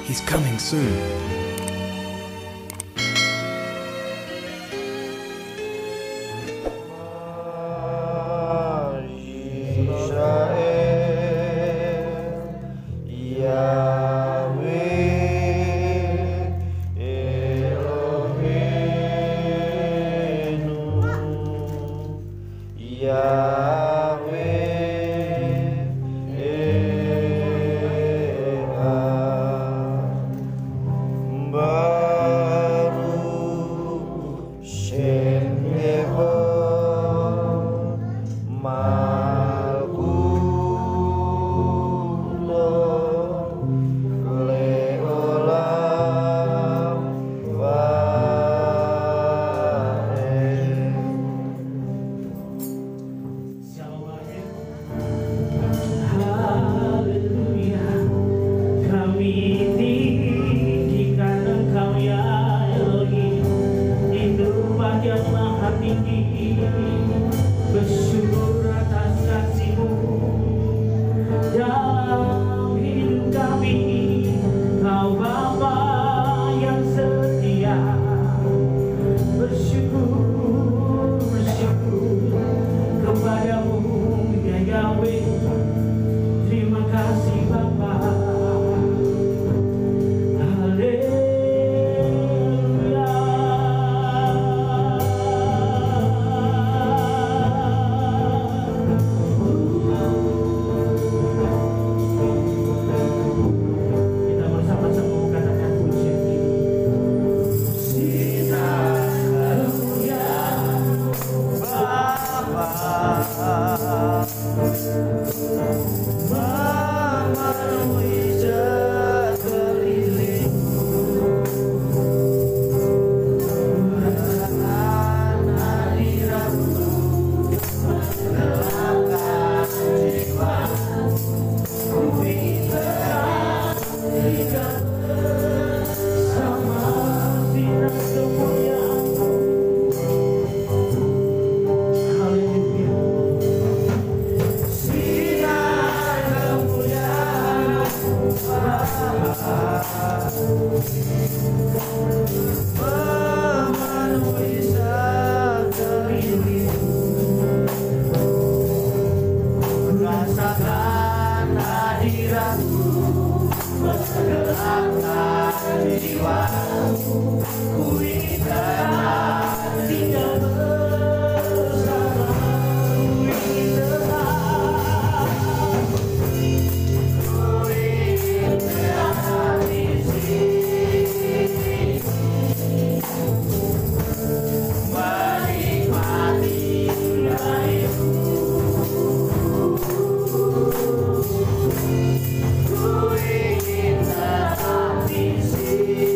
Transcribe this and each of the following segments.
He's coming soon. Bersyukur atas kasih-Mu dalam hidup kami, Kau Bapa yang setia. Bersyukur kepadamu ya Yahweh. Terima kasih Bapa. Rasakan hadirat-Mu menggerakkan jiwaku, ku ingin tinggal bersama-Mu, ku ingin berada di sini, menikmati hidupku. Ku ingin tetap di sini.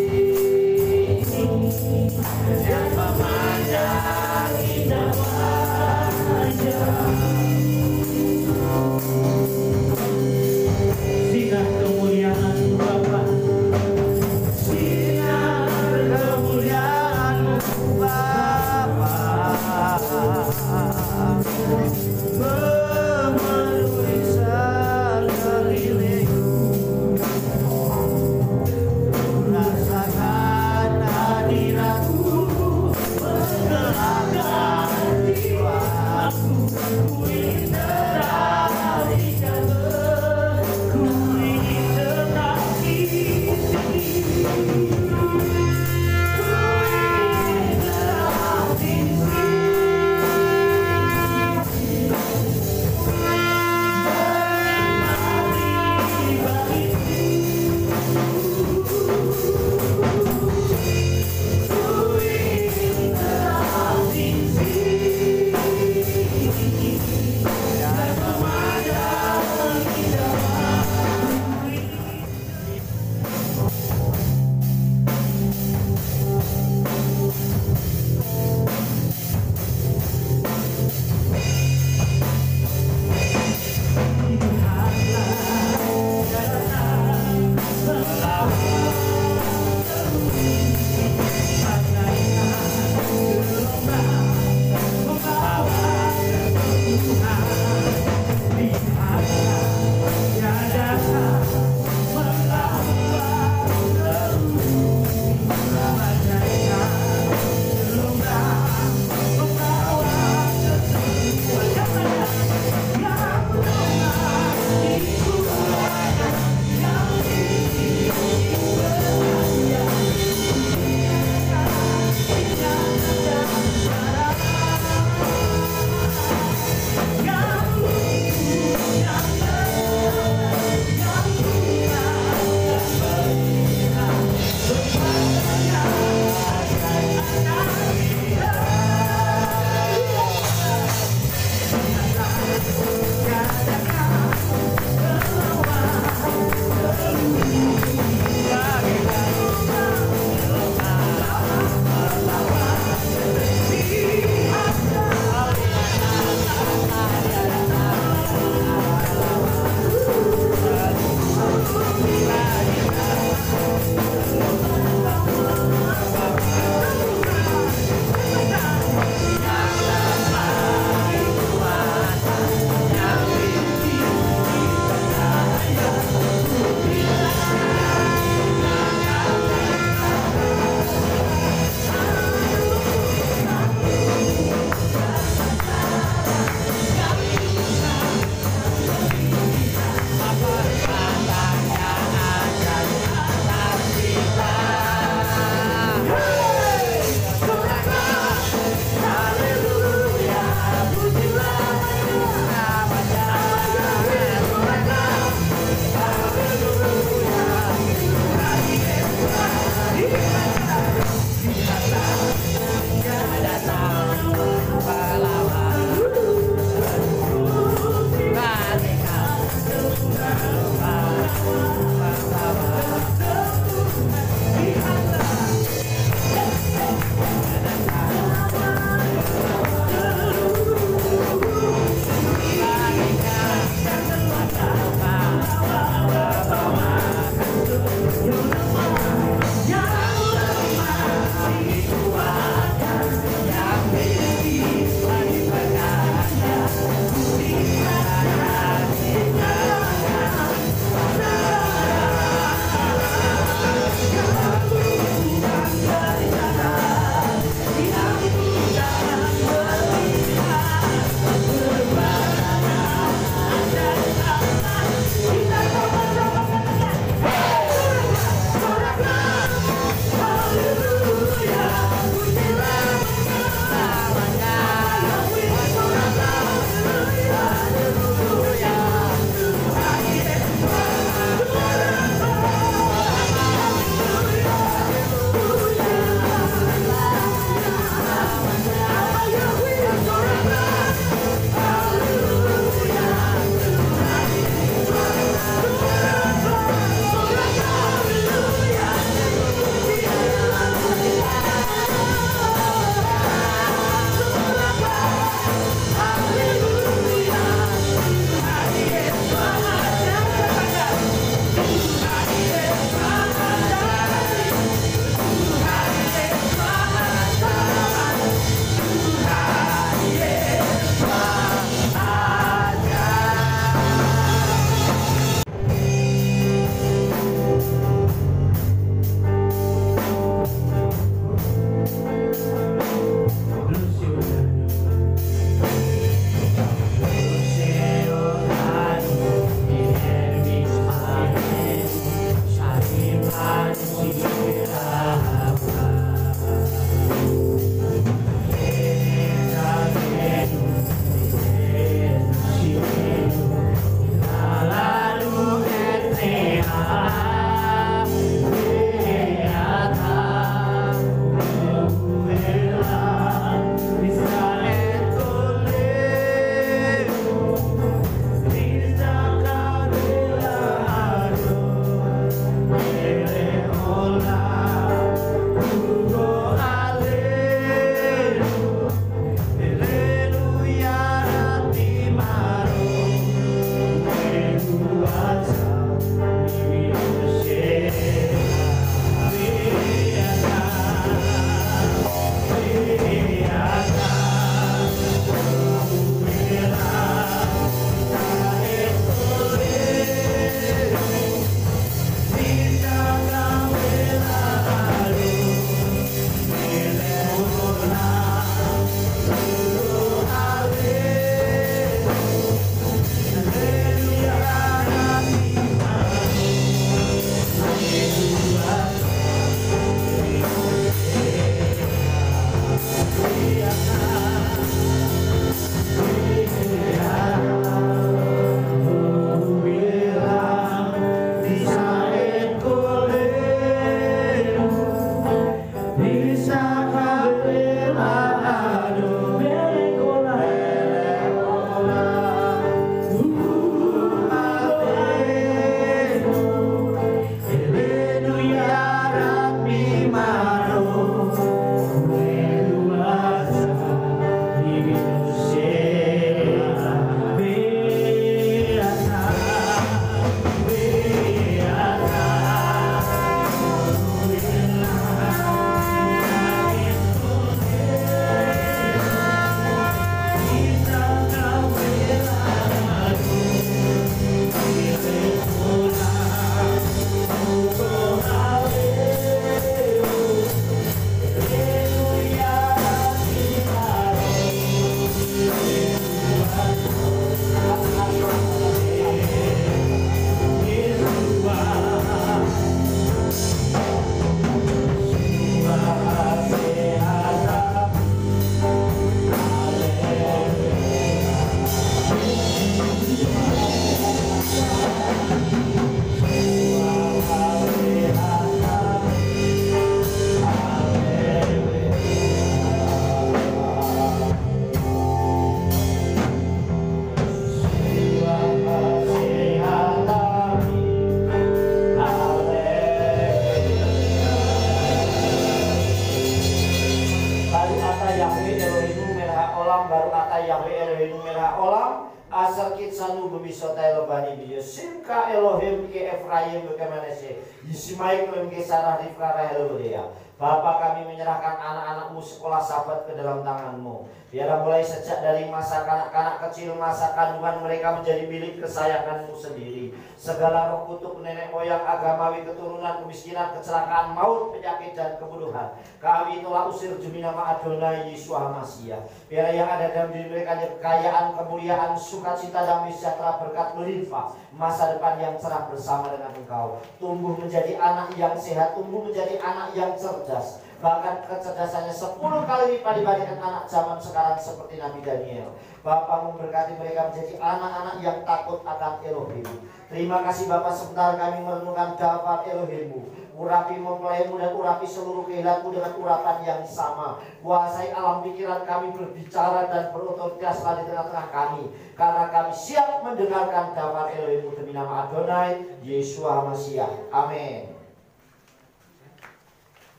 kata Yahweh Elohim merah olam asal kitsanu bemisota elobani biyo simka Elohim ke Efraim ke Manasye Yismail ke Sarah Rivka Rahel Lea. Bapa, kami menyerahkan anak-anakmu sekolah Sabat ke dalam tanganmu. Biarlah mulai sejak dari masa kanak-kanak kecil, masa kandungan mereka menjadi milik kesayanganmu sendiri. Segala roh kutuk nenek moyang, agamawi, keturunan, kemiskinan, kecelakaan, maut, penyakit, dan kebunuhan kami telah usir demi nama Adonai Yesus Hamasiah. Biarlah yang ada dalam diri mereka kekayaan, kemuliaan, sukacita, damai sejahtera, berkat melimpah, masa depan yang cerah bersama dengan Engkau. Tumbuh menjadi anak yang sehat, tumbuh menjadi anak yang cerdas. Bahkan kecerdasannya 10 kali lipat dibandingkan anak zaman sekarang seperti Nabi Daniel. Bapa memberkati mereka menjadi anak-anak yang takut akan Elohim. Terima kasih Bapa, sebentar kami merenungkan daftar Elohimmu. Urapi mempelaimu dan urapi seluruh kehilanganmu dengan urapan yang sama. Kuasai alam pikiran kami, berbicara dan berotoritaslah di tengah-tengah kami. Karena kami siap mendengarkan daftar Elohimmu demi nama Adonai Yesus Hamasiah. Amin.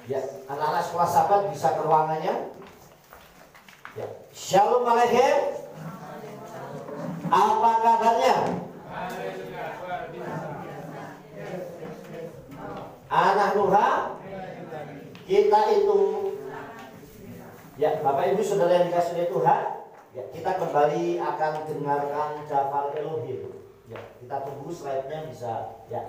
Ya, anak-anak sekolah Sabat bisa ke ruangannya. Ya. Shalom Aleichem. Apa kabarnya? Anak Nurha, kita itu, ya Bapak Ibu Saudara yang dikasih oleh Tuhan, ya kita kembali akan dengarkan daftar Elohim. Ya, kita tunggu slide-nya bisa. Ya.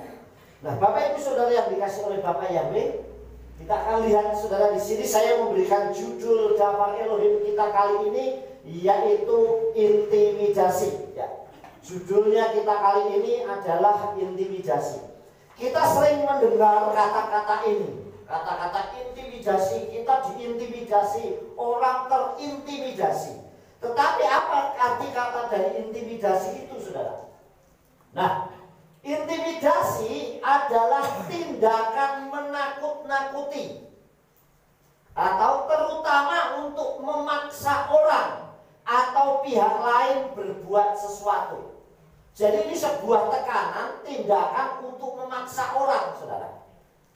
Nah, Bapak Ibu Saudara yang dikasih oleh Bapak Yahweh, kita akan lihat saudara di sini saya memberikan judul daftar Elohim kita kali ini yaitu intimidasi. Ya. Judulnya kita kali ini adalah intimidasi. Kita sering mendengar kata-kata ini, kata-kata intimidasi, kita diintimidasi, orang terintimidasi. Tetapi apa arti kata dari intimidasi itu saudara? Nah, intimidasi adalah tindakan menakut-nakuti atau terutama untuk memaksa orang atau pihak lain berbuat sesuatu. Jadi ini sebuah tekanan, tindakan untuk memaksa orang, saudara.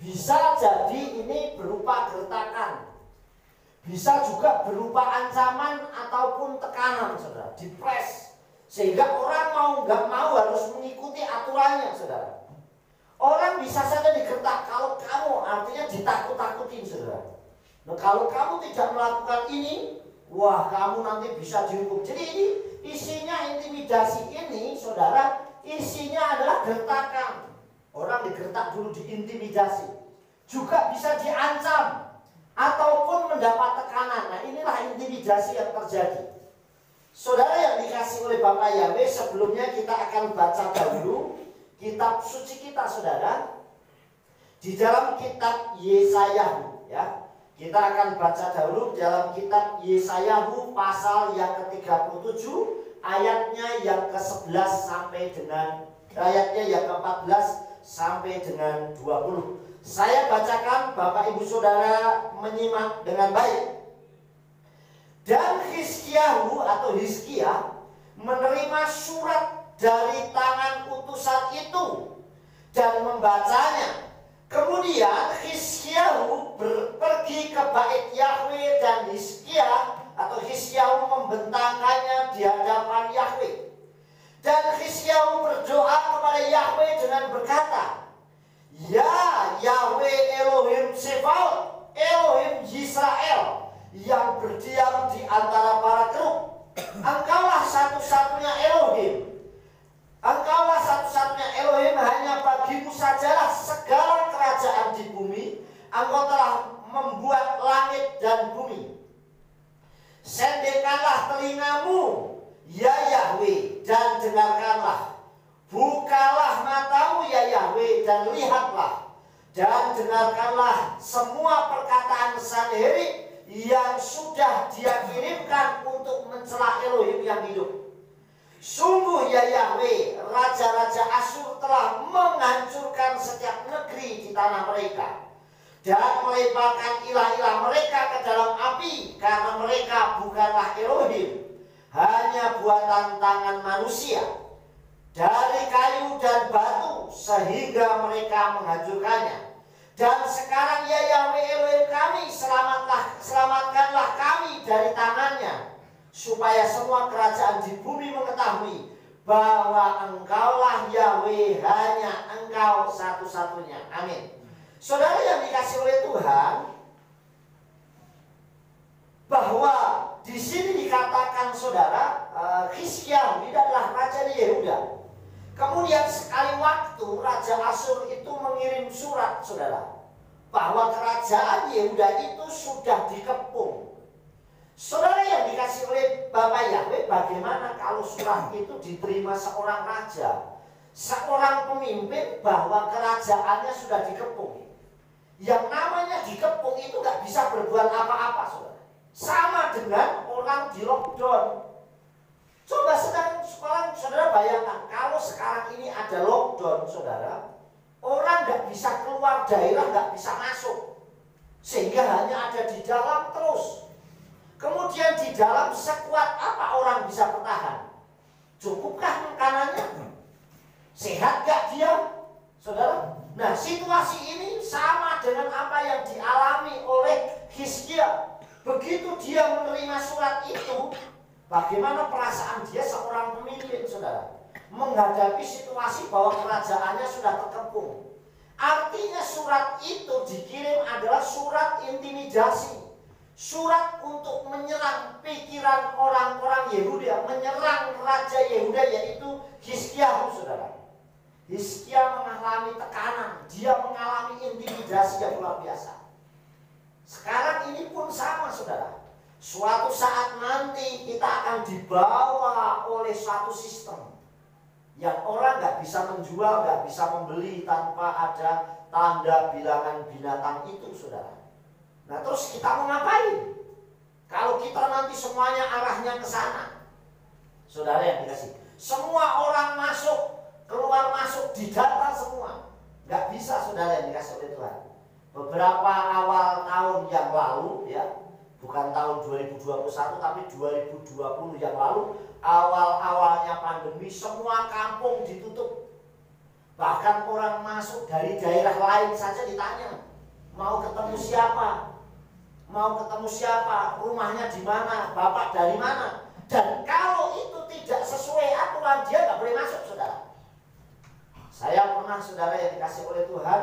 Bisa jadi ini berupa gertakan, bisa juga berupa ancaman ataupun tekanan, saudara. Dipres, sehingga orang mau nggak mau harus mengikuti aturannya, saudara. Orang bisa saja digertak kalau kamu, artinya ditakut-takutin, saudara. Nah, kalau kamu tidak melakukan ini, wah kamu nanti bisa dihukum. Jadi ini isinya intimidasi ini, saudara, isinya adalah gertakan. Orang digertak dulu, diintimidasi. Juga bisa diancam ataupun mendapat tekanan. Nah, inilah intimidasi yang terjadi. Saudara yang dikasih oleh Bapak Yahweh, sebelumnya kita akan baca dahulu kitab suci kita, saudara, di dalam kitab Yesayahu, ya. Kita akan baca dahulu dalam kitab Yesayahu pasal yang ke-37, ayatnya yang ke-11 sampai dengan ayatnya yang ke-14 sampai dengan 20. Saya bacakan, Bapak Ibu Saudara menyimak dengan baik. Dan Hizkiyahu atau Hizkia menerima surat dari tangan utusan itu dan membacanya. Kemudian Hizkiyahu pergi ke bait Yahweh dan Hizkia atau Hizkiyahu membentangkannya di hadapan Yahweh. Dan Hizkiyahu berdoa kepada Yahweh dengan berkata, "Ya Yahweh Elohim Sebaot, Elohim Yisrael yang berdiam di antara para kerub, Engkaulah satu-satunya Elohim. Engkaulah satu-satunya Elohim, hanya bagimu sajalah segala kerajaan di bumi. Engkau telah membuat langit dan bumi. Sendekkanlah telingamu, ya Yahweh, dan dengarkanlah. Bukalah matamu, ya Yahweh, dan lihatlah. Dan dengarkanlah semua perkataan Sanherib yang sudah dia kirimkan untuk mencela Elohim yang hidup. Sungguh ya Yahweh, raja-raja Asyur telah menghancurkan setiap negeri di tanah mereka dan melemparkan ilah-ilah mereka ke dalam api, karena mereka bukanlah Elohim, hanya buatan tangan manusia, dari kayu dan batu, sehingga mereka menghancurkannya. Dan sekarang ya Yahweh Elohim kami, selamatkanlah kami dari tangannya, supaya semua kerajaan di bumi mengetahui bahwa Engkaulah Yahweh, hanya Engkau satu-satunya. Amin. Saudara yang dikasih oleh Tuhan, bahwa di sini dikatakan saudara, Hizkia ini adalah raja di Yehuda. Kemudian sekali waktu Raja Asyur itu mengirim surat saudara, bahwa kerajaan Yehuda itu sudah dikepung. Saudara yang dikasih oleh Bapak Yahweh, bagaimana kalau surat itu diterima seorang raja, seorang pemimpin, bahwa kerajaannya sudah dikepung? Yang namanya dikepung itu gak bisa berbuat apa-apa saudara. Sama dengan orang di lockdown. Coba sekarang saudara bayangkan, kalau sekarang ini ada lockdown saudara, orang nggak bisa keluar daerah, nggak bisa masuk, sehingga hanya ada di dalam terus. Kemudian di dalam sekuat apa orang bisa bertahan? Cukupkah makanannya? Sehat gak dia, saudara? Nah, situasi ini sama dengan apa yang dialami oleh Hizkia. Begitu dia menerima surat itu, bagaimana perasaan dia seorang pemimpin, saudara, menghadapi situasi bahwa kerajaannya sudah terkepung. Artinya surat itu dikirim adalah surat intimidasi, surat untuk menyerang pikiran orang-orang Yehuda, menyerang Raja Yehuda, yaitu Hizkia, saudara. Hizkia mengalami tekanan, dia mengalami intimidasi yang luar biasa. Sekarang ini pun sama, saudara. Suatu saat nanti kita akan dibawa oleh suatu sistem yang orang nggak bisa menjual, nggak bisa membeli tanpa ada tanda bilangan binatang itu, saudara. Nah, terus kita mau ngapain? Kalau kita nanti semuanya arahnya ke sana, saudara yang dikasih, semua orang masuk, keluar masuk, didata semua, nggak bisa, saudara yang dikasih oleh Tuhan. Beberapa awal tahun yang lalu, ya, bukan tahun 2021 tapi 2020 yang lalu, awal-awalnya pandemi, semua kampung ditutup. Bahkan orang masuk dari daerah lain saja ditanya, mau ketemu siapa? Mau ketemu siapa? Rumahnya di mana? Bapak dari mana? Dan kalau itu tidak sesuai aturan, dia nggak boleh masuk, saudara. Saya pernah, saudara yang dikasih oleh Tuhan,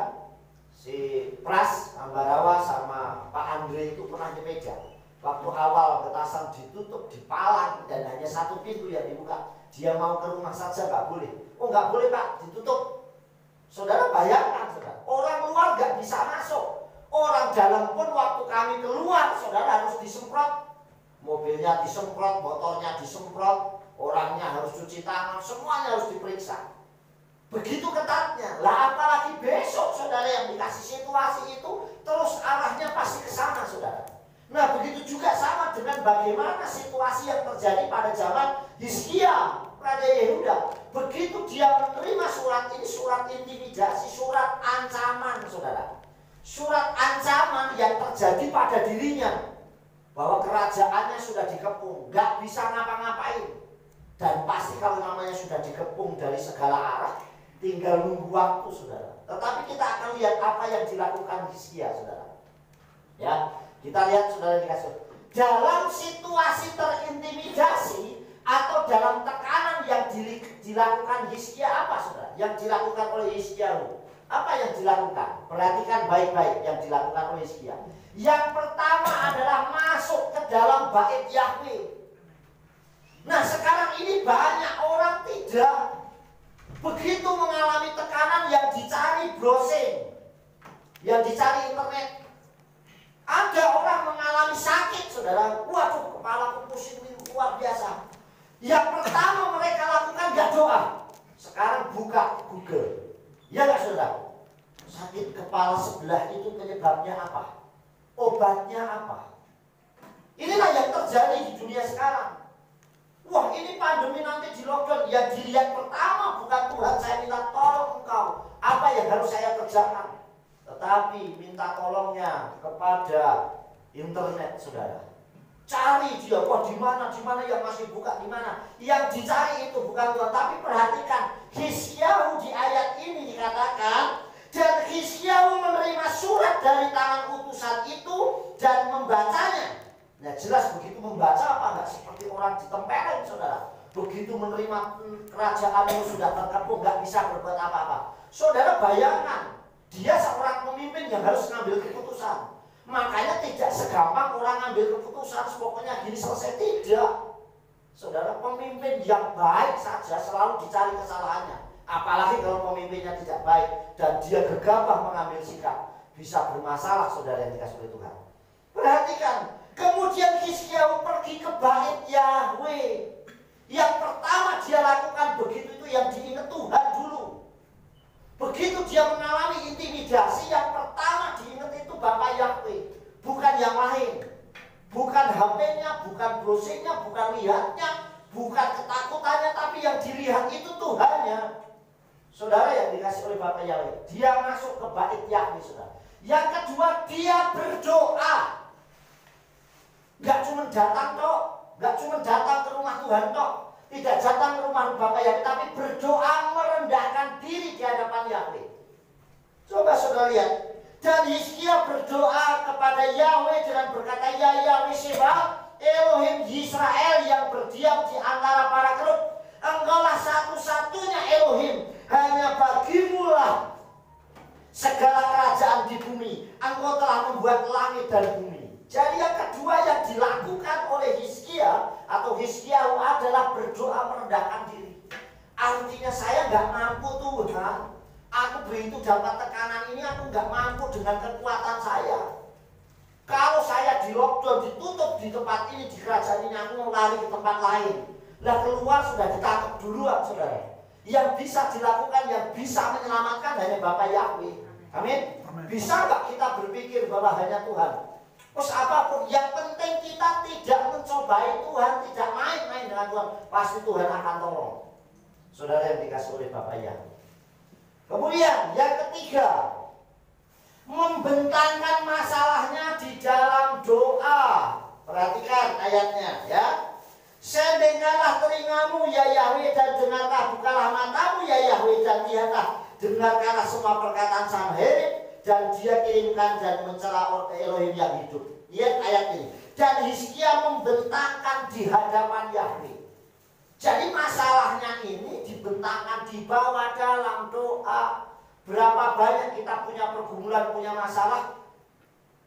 si Pras Ambarawa sama Pak Andre itu pernah nyepeda. Waktu awal Getasan ditutup, dipalang, dan hanya satu pintu yang dibuka. Dia mau ke rumah saja nggak boleh. Oh, nggak boleh Pak, ditutup. Saudara bayangkan, saudara, orang luar nggak bisa masuk. Orang dalam pun waktu kami keluar, saudara, harus disemprot. Mobilnya disemprot, motornya disemprot, orangnya harus cuci tangan, semuanya harus diperiksa. Begitu ketatnya. Lah apalagi besok, saudara, yang dikasih situasi itu terus arahnya pasti ke sana, saudara. Nah, begitu juga sama dengan bagaimana situasi yang terjadi pada zaman Hizkia, Raja Yehuda. Begitu dia menerima surat ini, surat intimidasi, surat ancaman, saudara. Surat ancaman yang terjadi pada dirinya, bahwa kerajaannya sudah dikepung, gak bisa ngapa-ngapain. Dan pasti kalau namanya sudah dikepung dari segala arah, tinggal nunggu waktu, saudara. Tetapi kita akan lihat apa yang dilakukan Hizkia, saudara. Ya, kita lihat, saudara, dikasih dalam situasi terintimidasi atau dalam tekanan yang dilakukan Hizkia, apa, saudara? Yang dilakukan oleh Hizkia, apa yang dilakukan? Perhatikan baik-baik yang dilakukan oleh Hizkia. Yang pertama adalah masuk ke dalam bait Yahweh. Nah, sekarang ini banyak orang tidak begitu mengalami tekanan, yang dicari browsing, yang dicari internet. Ada orang mengalami sakit, saudara. Waduh, kepalaku pusing luar biasa. Yang pertama mereka lakukan gak doa. Sekarang buka Google. Ya gak, saudara? Sakit kepala sebelah itu penyebabnya apa? Obatnya apa? Inilah yang terjadi di dunia sekarang. Wah, ini pandemi nanti di lockdown. Yang dilihat pertama bukan Tuhan, saya minta tolong engkau, apa yang harus saya kerjakan. Tetapi minta tolongnya kepada internet, saudara. Cari dia, wah di mana yang masih buka, di mana. Yang dicari itu bukan Tuhan. Tapi perhatikan, Hizkia di ayat ini dikatakan, dan Hizkia menerima surat mengenal utusan itu dan membacanya. Nah jelas begitu membaca apa enggak seperti orang ditempelin saudara. Begitu menerima kerajaanmu sudah terkepung, nggak bisa berbuat apa-apa. Saudara bayangkan, dia seorang pemimpin yang harus mengambil keputusan. Makanya tidak segampang orang ngambil keputusan, pokoknya gini selesai, tidak. Saudara, pemimpin yang baik saja selalu dicari kesalahannya. Apalagi kalau pemimpinnya tidak baik dan dia gegabah mengambil sikap, bisa bermasalah saudara yang dikasih oleh Tuhan. Perhatikan, kemudian Hizkia pergi ke bait Yahweh. Yang pertama dia lakukan begitu itu yang diingat Tuhan dulu. Begitu dia mengalami intimidasi, yang pertama diingat itu Bapak Yahweh, bukan yang lain. Bukan HP-nya, bukan browsingnya, bukan lihatnya, bukan ketakutannya, tapi yang dilihat itu Tuhannya. Saudara yang dikasih oleh Bapak Yahweh, dia masuk ke bait Yahweh, saudara. Yang kedua, dia berdoa. Gak cuma datang tok, gak cuma datang ke rumah Tuhan tok, tidak datang ke rumah Bapak Yahweh, tapi berdoa merendahkan diri di hadapan Yahweh. Coba saudara lihat. Dan Hizkia berdoa kepada Yahweh dengan berkata, ya Yahweh Sebaot, Elohim Yisrael yang berdiam di antara para kerub, Engkaulah satu-satunya Elohim, hanya bagimulah segala kerajaan di bumi. Engkau telah membuat langit dan bumi. Jadi yang kedua yang dilakukan oleh Hizkia atau Hizkiyahu adalah berdoa merendahkan diri. Artinya saya nggak mampu Tuhan. Aku begitu dapat tekanan ini, aku nggak mampu dengan kekuatan saya. Kalau saya di lockdown, ditutup di tempat ini, di kerajaan ini, aku mau lari ke tempat lain. Lah keluar sudah ditangkap duluan saudara. Yang bisa dilakukan, yang bisa menyelamatkan hanya Bapak Yahweh. Amin. Bisa nggak kita berpikir bahwa hanya Tuhan? Terus apapun, yang penting kita tidak mencobai Tuhan, tidak main-main dengan Tuhan, pasti Tuhan akan tolong. Saudara yang dikasih oleh Bapak Yahweh. Kemudian yang ketiga, membentangkan masalahnya di dalam doa. Perhatikan ayatnya ya. Sendengkanlah telingamu ya Yahweh dan dengarlah, bukalah matamu ya Yahweh dan lihatlah, dengarkanlah semua perkataan Sanherib dan dia kirimkan dan mencela Elohim yang hidup. Lihat ayat ini. Dan Hizkia membentangkan di hadapan Yahweh. Jadi masalahnya ini dibentangkan, dibawa dalam doa. Berapa banyak kita punya pergumulan, punya masalah,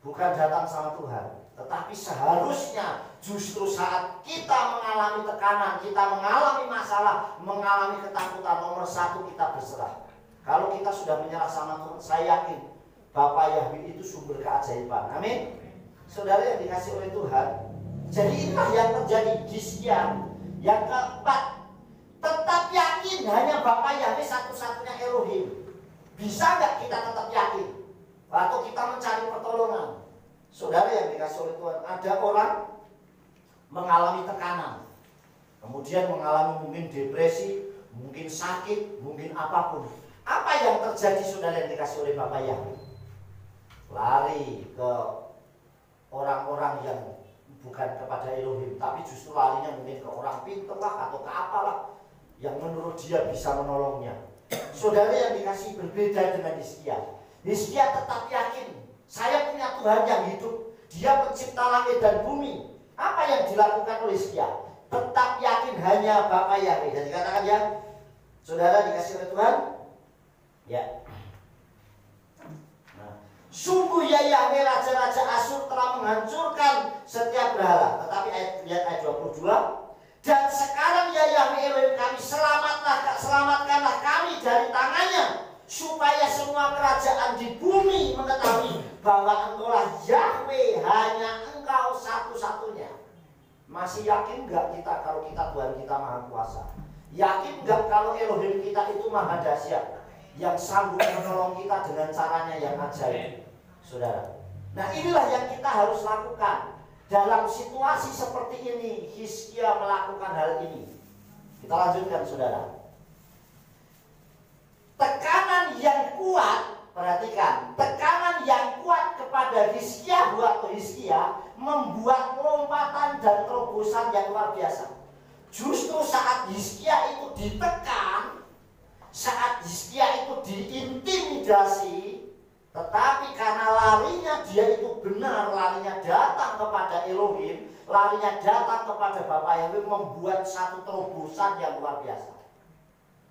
bukan datang sama Tuhan, tetapi seharusnya justru saat kita mengalami tekanan, kita mengalami masalah, mengalami ketakutan, nomor satu kita berserah. Kalau kita sudah menyerah sama Tuhan, saya yakin Bapak Yahweh itu sumber keajaiban. Amin. Saudara yang dikasih oleh Tuhan. Jadi inilah yang terjadi di Hizkia. Yang keempat, tetap yakin hanya Bapak Yahweh satu-satunya Elohim. Bisa nggak kita tetap yakin waktu kita mencari pertolongan? Saudara yang dikasih oleh Tuhan, ada orang mengalami tekanan, kemudian mengalami mungkin depresi, mungkin sakit, mungkin apapun. Apa yang terjadi saudara yang dikasih oleh Bapak Yahweh? Lari ke orang-orang yang bukan kepada Elohim, tapi justru larinya mungkin ke orang pintar lah atau ke apalah yang menurut dia bisa menolongnya. Saudara yang dikasih berbeda dengan Hizkia. Hizkia tetap yakin, saya punya Tuhan yang hidup, dia pencipta langit dan bumi. Apa yang dilakukan oleh Hizkia? Tetap yakin hanya Bapak Yahweh. Dan dikatakan ya, saudara dikasih oleh Tuhan, ya. Sungguh ya Yahweh raja-raja Asyur telah menghancurkan setiap berhala. Tetapi lihat ayat 22. Dan sekarang ya Yahweh Elohim kami, selamatkanlah kami dari tangannya, supaya semua kerajaan di bumi mengetahui bahwa Engkaulah Yahweh, hanya Engkau satu-satunya. Masih yakin nggak kita kalau kita Tuhan kita maha kuasa? Yakin nggak kalau Elohim kita itu maha dahsyat, yang sanggup menolong kita dengan caranya yang ajaib? Saudara, nah inilah yang kita harus lakukan dalam situasi seperti ini. Hizkia melakukan hal ini. Kita lanjutkan saudara. Tekanan yang kuat, perhatikan, tekanan yang kuat kepada Hizkia membuat lompatan dan terobosan yang luar biasa. Justru saat Hizkia itu ditekan, saat Hizkia itu diintimidasi, Tetapi karena larinya dia itu benar, larinya datang kepada Elohim, larinya datang kepada Bapa Yahweh, membuat satu terobosan yang luar biasa.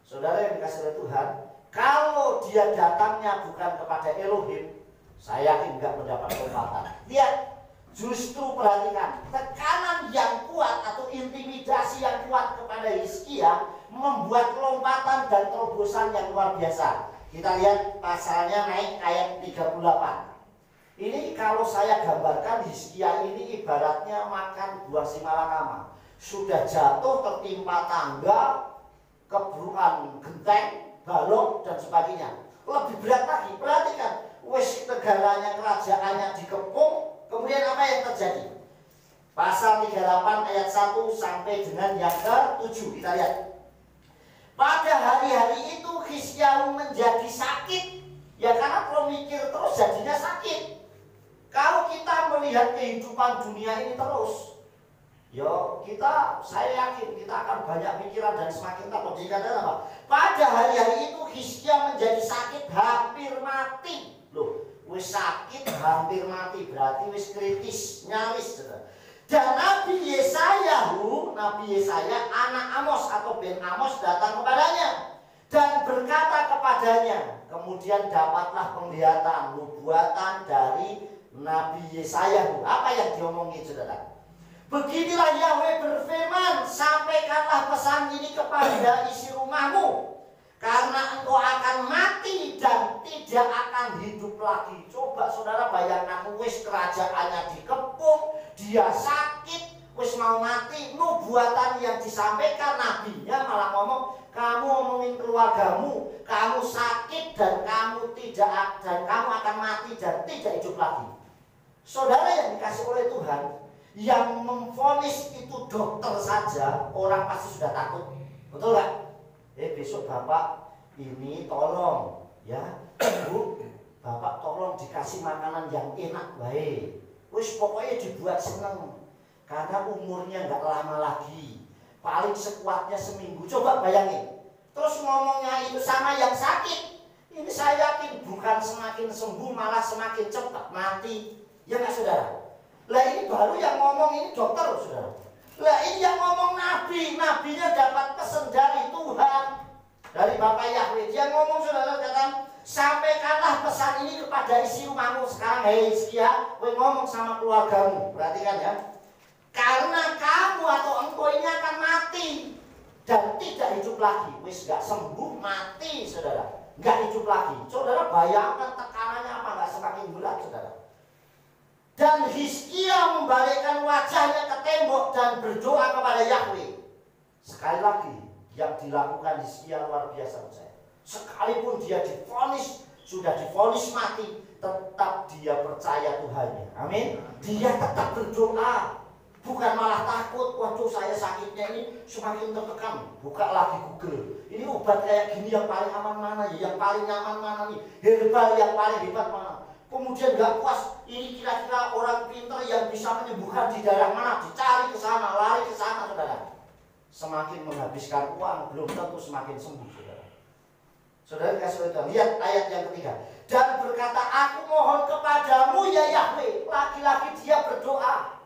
Saudara yang dikasih oleh Tuhan, kalau dia datangnya bukan kepada Elohim, saya yakin nggak mendapat lompatan. Lihat, justru perhatikan, tekanan yang kuat atau intimidasi yang kuat kepada Hizkia membuat lompatan dan terobosan yang luar biasa. Kita lihat pasalnya naik ayat 38. Ini kalau saya gambarkan Hizkia ini ibaratnya makan buah simalakama. Sudah jatuh tertimpa tangga, keburukan genteng, balok dan sebagainya. Lebih berat lagi, perhatikan, wis negaranya kerajaannya dikepung, kemudian apa yang terjadi? Pasal 38 ayat 1 sampai dengan yang ke-7 kita lihat. Pada hari-hari itu Hizkia menjadi sakit. Ya karena kalau mikir terus jadinya sakit. Kalau kita melihat kehidupan dunia ini terus, saya yakin kita akan banyak pikiran dan semakin takut. Dikatakan apa? Pada hari-hari itu Hizkia menjadi sakit hampir mati. Loh, wis sakit hampir mati berarti wis kritis, nyaris. Dan Nabi Yesaya anak Amos atau Ben Amos datang kepadanya dan berkata kepadanya, kemudian dapatlah penglihatan nubuatan dari Nabi Yesaya. Apa yang diomongi saudara? Beginilah Yahweh berfirman, sampaikanlah pesan ini kepada isi rumahmu, karena engkau akan mati dan tidak akan hidup lagi. Coba saudara bayangkan, wis kerajaannya dikepung, dia sakit, wis mau mati, nubuatan yang disampaikan nabinya malah ngomong, kamu ngomongin keluargamu, kamu sakit dan kamu akan mati dan tidak hidup lagi. Saudara yang dikasih oleh Tuhan, yang memvonis itu dokter saja, orang pasti sudah takut, betul nggak? Besok Bapak ini tolong ya, Bu, Bapak tolong dikasih makanan yang enak baik. Wis pokoknya dibuat seneng, karena umurnya nggak lama lagi, paling sekuatnya seminggu. Coba bayangin, terus ngomongnya itu sama yang sakit. Ini saya yakin bukan semakin sembuh, malah semakin cepat mati. Ya nggak saudara? Lah ini baru yang ngomong ini dokter saudara. Lah ini yang ngomong nabi, nabinya dapat pesan dari Tuhan, dari Bapa Yahweh. Dia ngomong saudara, kata, sampaikanlah pesan ini kepada isi rumahmu. Sekarang hei Hizkia, kowe ngomong sama keluargamu. Perhatikan ya, karena kamu atau engkau ini akan mati dan tidak hidup lagi. Wis gak sembuh, mati saudara, gak hidup lagi. Saudara bayangkan tekanannya apa, gak semakin berat saudara. Dan Hizkia membalikkan wajahnya ke tembok dan berdoa kepada Yahweh. Sekali lagi, yang dilakukan Hizkia luar biasa menurut saya. Sekalipun dia sudah divonis mati, tetap dia percaya Tuhannya. Amin. Dia tetap berdoa, bukan malah takut. Waduh, saya sakitnya ini semakin tertekan. Buka lagi Google. Ini obat kayak gini yang paling aman mana ya? Yang paling nyaman mana nih? Herbal yang paling hebat mana? Kemudian gak puas, ini kira-kira orang pintar yang bisa menyembuhkan di daerah mana? Dicari ke sana, lari ke sana, saudara. Semakin menghabiskan uang, belum tentu semakin sembuh, saudara. Saudara kasih lihat, lihat ayat yang ketiga. Dan berkata, aku mohon kepadamu ya Yahweh. Lagi-lagi dia berdoa.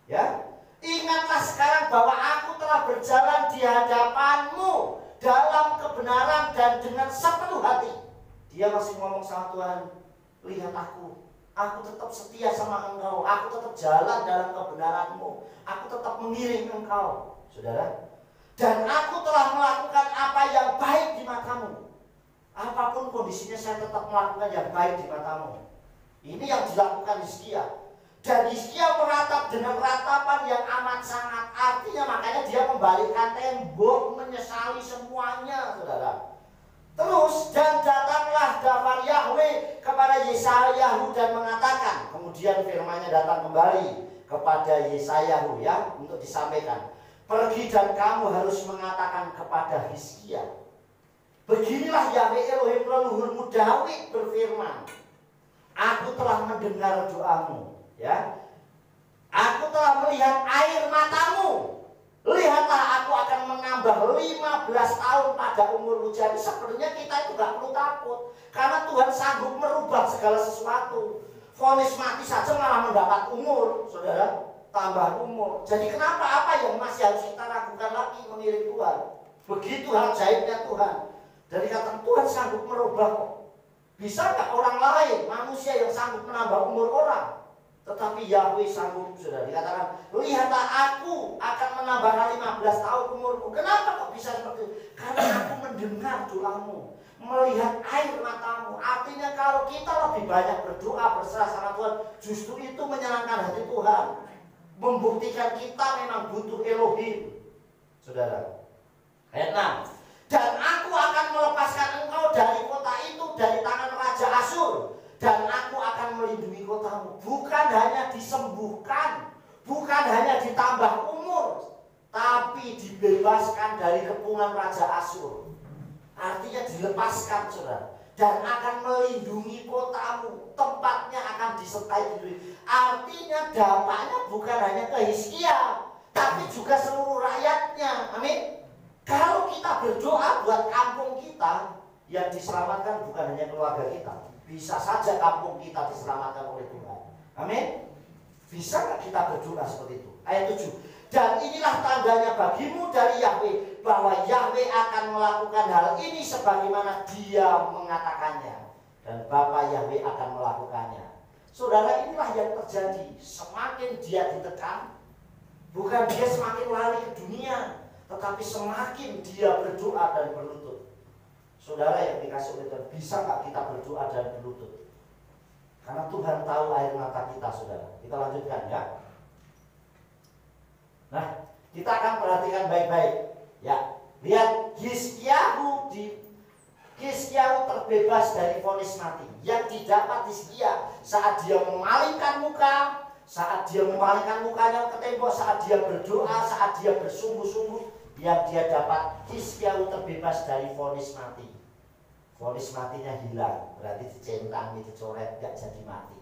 Ya, ingatlah sekarang bahwa aku telah berjalan di hadapanmu dalam kebenaran dan dengan sepenuh hati. Dia masih ngomong sama Tuhan, lihat aku tetap setia sama engkau, aku tetap jalan dalam kebenaranmu, aku tetap mengiring engkau, saudara. Dan aku telah melakukan apa yang baik di matamu. Apapun kondisinya saya tetap melakukan yang baik di matamu. Ini yang dilakukan Hizkia. Dan Hizkia meratap dengan ratapan yang amat sangat, artinya makanya dia membalikkan tembok, menyesali semuanya, saudara. Terus, dan datanglah daftar Yahweh kepada Yesayahu dan mengatakan, kemudian firman-Nya datang kembali kepada Yesayahu ya, untuk disampaikan, pergi dan kamu harus mengatakan kepada Hizkia, beginilah Yahweh Elohim leluhurmu Daud berfirman, aku telah mendengar doamu, ya, aku telah melihat air matamu Lihatlah aku akan menambah 15 tahun pada umurmu. Jadi sebenarnya kita itu gak perlu takut. Karena Tuhan sanggup merubah segala sesuatu. Vonis mati saja malah mendapat umur, saudara. Tambah umur. Jadi kenapa apa yang masih harus kita ragukan lagi mengiring Tuhan? Begitu ajaibnya Tuhan. Dari kata Tuhan sanggup merubah kok. Bisa gak orang lain, manusia yang sanggup menambah umur orang? Tetapi Yahweh sanggup, sudah dikatakan, lihatlah aku akan menambahkan 15 tahun umurmu. Kenapa kok bisa seperti itu? Karena aku mendengar doamu, melihat air matamu. Artinya kalau kita lebih banyak berdoa, berserah sama Tuhan, justru itu menyenangkan hati Tuhan. Membuktikan kita memang butuh Elohim. Saudara, ayat 6. Dan aku akan melepaskan engkau dari kota itu, dari tangan Raja Asyur. Dan aku akan melindungi kotamu. Bukan hanya disembuhkan, bukan hanya ditambah umur, tapi dibebaskan dari kepungan Raja Asyur. Artinya dilepaskan, saudara. Dan akan melindungi kotamu. Tempatnya akan disertai diri. Artinya dampaknya bukan hanya ke Hizkia, tapi juga seluruh rakyatnya. Amin. Kalau kita berdoa buat kampung kita, yang diselamatkan bukan hanya keluarga kita. Bisa saja kampung kita diselamatkan oleh Tuhan. Amin. Bisa nggak kita berdoa seperti itu? Ayat 7. Dan inilah tandanya bagimu dari Yahweh, bahwa Yahweh akan melakukan hal ini sebagaimana Dia mengatakannya. Dan Bapa Yahweh akan melakukannya. Saudara, inilah yang terjadi. Semakin dia ditekan, bukan dia semakin lari ke dunia, tetapi semakin dia berdoa dan berlutut. Saudara yang dikasih oleh Tuhan, bisa nggak kita berdoa dan berlutut? Karena Tuhan tahu air mata kita, saudara. Kita lanjutkan ya. Nah, kita akan perhatikan baik-baik. Ya, lihat Hizkiyahu terbebas dari vonis mati. Yang didapat Hizkia saat dia memalingkan muka, saat dia memalingkan mukanya ke tembok, saat dia berdoa, saat dia bersungguh-sungguh, yang dia dapat Hizkiyahu terbebas dari vonis mati. Vonis matinya hilang, berarti dicentangi, dicoret, gak jadi mati.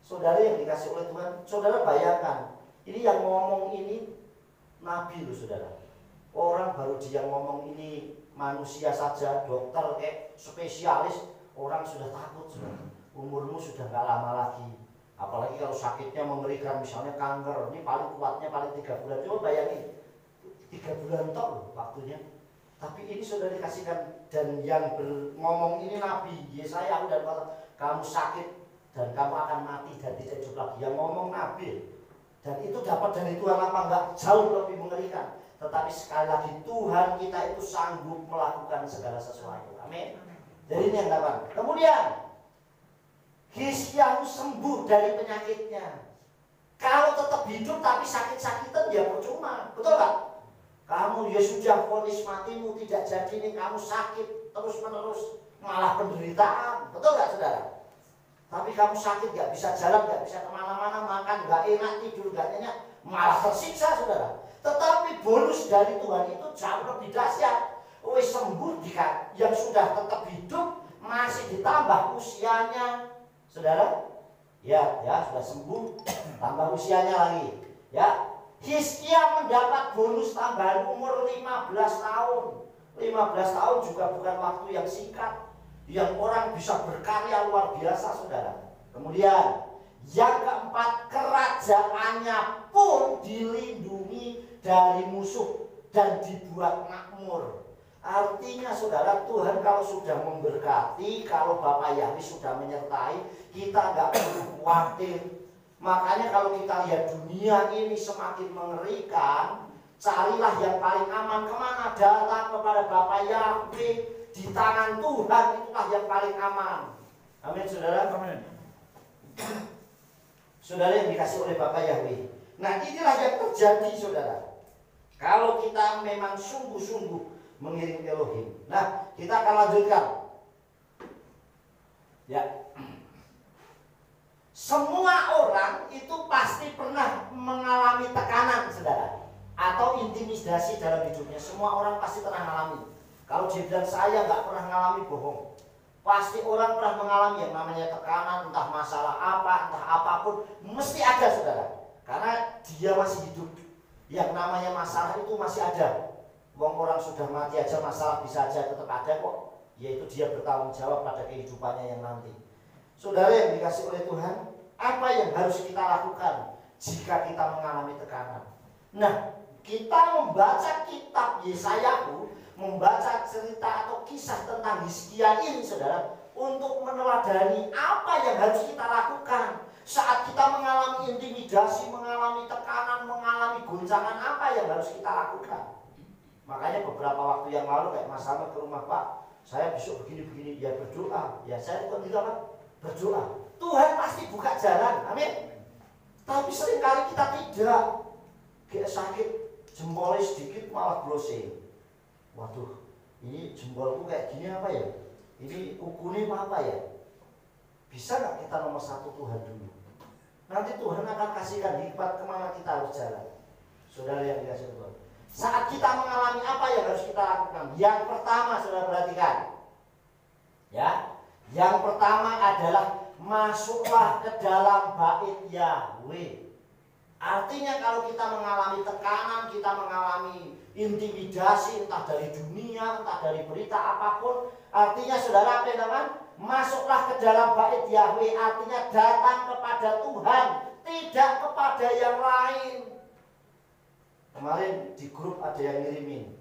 Saudara yang dikasih oleh Tuhan, saudara bayangkan, ini yang ngomong ini nabi loh, saudara. Orang baru dia ngomong ini manusia saja, dokter spesialis, orang sudah takut, saudara. Umurmu sudah gak lama lagi. Apalagi kalau sakitnya mengerikan, misalnya kanker, ini paling kuatnya paling 3 bulan. Coba bayangin, 3 bulan toh loh waktunya. Tapi ini sudah dikasihkan, dan yang ngomong ini Nabi Yesaya dan kata, kamu sakit dan kamu akan mati dan tidak hidup lagi. Yang ngomong Nabi, dan itu dapat dari Tuhan apa enggak? Jauh lebih mengerikan. Tetapi sekali lagi Tuhan kita itu sanggup melakukan segala sesuatu. Amin. Jadi ini yang dapat. Kemudian Hizkiyahu sembuh dari penyakitnya. Kalau tetap hidup tapi sakit-sakitan ya percuma. Betul gak? Kamu ya sudah vonis matimu tidak jadi nih, kamu sakit terus-menerus, malah penderitaan. Betul gak, saudara? Tapi kamu sakit gak bisa jalan, gak bisa kemana-mana, makan gak enak, tidur gak nyenyak, malah tersiksa, saudara. Tetapi bonus dari Tuhan itu jauh lebih dahsyat. Wis sembuh jika yang sudah tetap hidup masih ditambah usianya, saudara. Ya sudah sembuh, tambah usianya lagi. Ya, Hizkia mendapat bonus tambahan umur 15 tahun. 15 tahun juga bukan waktu yang singkat, yang orang bisa berkarya luar biasa, saudara. Kemudian yang keempat, kerajaannya pun dilindungi dari musuh dan dibuat makmur. Artinya, saudara, Tuhan kalau sudah memberkati, kalau Bapak Yahweh sudah menyertai, kita nggak perlu khawatir. Makanya kalau kita lihat dunia ini semakin mengerikan, carilah yang paling aman. Kemana? Datang kepada Bapa Yahweh. Di tangan Tuhan itulah yang paling aman. Amin, saudara. Amin. Saudara yang dikasih oleh Bapa Yahweh. Nah, inilah yang terjadi, saudara. Kalau kita memang sungguh-sungguh mengiring Elohim. Nah, kita akan lanjutkan. Ya. Semua orang itu pasti pernah mengalami tekanan, saudara, atau intimidasi dalam hidupnya. Semua orang pasti pernah mengalami. Kalau dia bilang saya nggak pernah mengalami, bohong. Pasti orang pernah mengalami yang namanya tekanan, entah masalah apa, entah apapun, mesti ada, saudara. Karena dia masih hidup. Yang namanya masalah itu masih ada. Wong orang sudah mati aja masalah bisa aja tetap ada kok. Yaitu dia bertanggung jawab pada kehidupannya yang nanti. Saudara yang dikasih oleh Tuhan, apa yang harus kita lakukan jika kita mengalami tekanan? Nah, kita membaca kitab Yesayahu, membaca cerita atau kisah tentang Hizkia ini, saudara, untuk meneladani apa yang harus kita lakukan saat kita mengalami intimidasi, mengalami tekanan, mengalami goncangan, apa yang harus kita lakukan. Makanya beberapa waktu yang lalu kayak Mas Ahmad ke rumah, Pak, saya besok begini-begini, ya berdoa. Ya saya bukan juga, Pak, berdoa. Tuhan pasti buka jalan, amin. Tapi seringkali kita tidak. Kayak sakit, jempolnya sedikit malah blosing. Waduh, ini jempolku kayak gini apa ya? Ini kukunya apa ya? Bisa nggak kita nomor satu Tuhan dulu? Nanti Tuhan akan kasihkan hikmat kemana kita harus jalan. Saudara yang dikasih Tuhan, saat kita mengalami apa yang harus kita lakukan? Yang pertama, saudara perhatikan, ya. Yang pertama adalah masuklah ke dalam bait Yahweh. Artinya kalau kita mengalami tekanan, kita mengalami intimidasi, entah dari dunia, entah dari berita apapun, artinya saudara apa yang namanya? Masuklah ke dalam bait Yahweh, artinya datang kepada Tuhan, tidak kepada yang lain. Kemarin di grup ada yang ngirimin,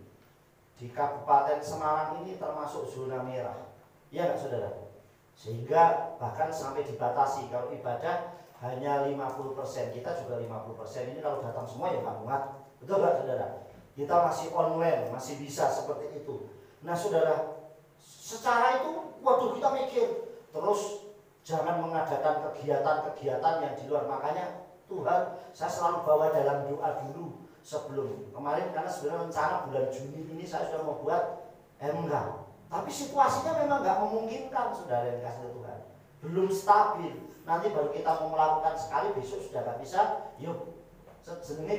di Kabupaten Semarang ini termasuk zona merah, ya nggak saudara? Sehingga bahkan sampai dibatasi kalau ibadah hanya 50%, kita juga 50%. Ini kalau datang semua ya nggak muat, betul nggak saudara? Kita masih online, masih bisa seperti itu. Nah saudara, secara itu, waduh kita mikir, terus jangan mengadakan kegiatan-kegiatan yang di luar. Makanya Tuhan, saya selalu bawa dalam doa dulu sebelum kemarin, karena sebenarnya rencana bulan Juni ini saya sudah mau buat MK. Tapi situasinya memang nggak memungkinkan, saudara yang dikasih Tuhan. Belum stabil. Nanti baru kita mau melakukan sekali, besok sudah nggak bisa. Yuk, sejenenge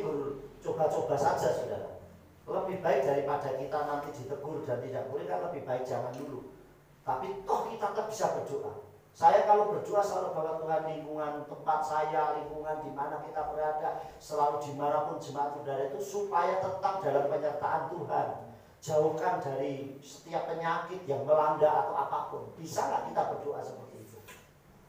coba-coba saja, saudara. Lebih baik daripada kita nanti ditegur dan tidak boleh, kan lebih baik jangan dulu. Tapi toh kita tetap bisa berdoa. Saya kalau berdoa selalu bahwa Tuhan, lingkungan tempat saya, lingkungan di mana kita berada, selalu dimanapun jemaat saudara itu, supaya tetap dalam penyertaan Tuhan. Jauhkan dari setiap penyakit yang melanda atau apapun. Bisa nggak kita berdoa seperti itu?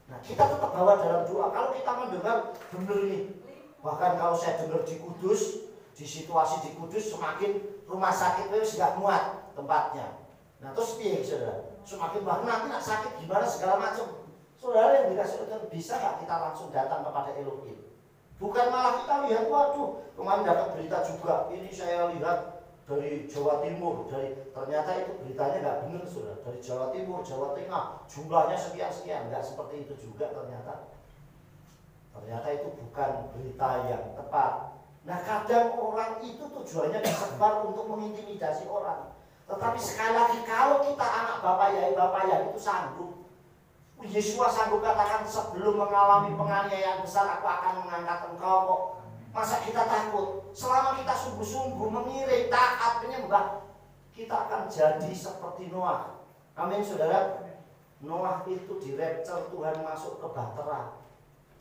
Nah, kita tetap bawa dalam doa. Kalau kita mendengar benar nih, bahkan kalau saya dengar di Kudus, di situasi di Kudus semakin rumah sakit itu nggak muat tempatnya. Nah terus piye saudara? Semakin bahkan nanti nak sakit gimana segala macam. Saudara yang dikasih Tuhan, bisa nggak kita langsung datang kepada Elohim? Bukan malah kita lihat, waduh kemarin dapat berita juga, ini saya lihat dari Jawa Timur, ternyata itu beritanya nggak benar saudara. Dari Jawa Timur, Jawa Tengah, jumlahnya sekian-sekian, nggak seperti itu juga ternyata. Ternyata itu bukan berita yang tepat. Nah kadang orang itu tujuannya disebar untuk mengintimidasi orang. Tetapi sekali lagi kalau kita anak Bapak ya itu sanggup. Yesus sanggup katakan, sebelum mengalami penganiayaan besar aku akan mengangkat engkau kok. Masa kita takut? Selama kita sungguh-sungguh mengiring, taat, menyembah, kita akan jadi seperti Noah. Amin saudara. Noah itu direpcer Tuhan masuk ke bahtera.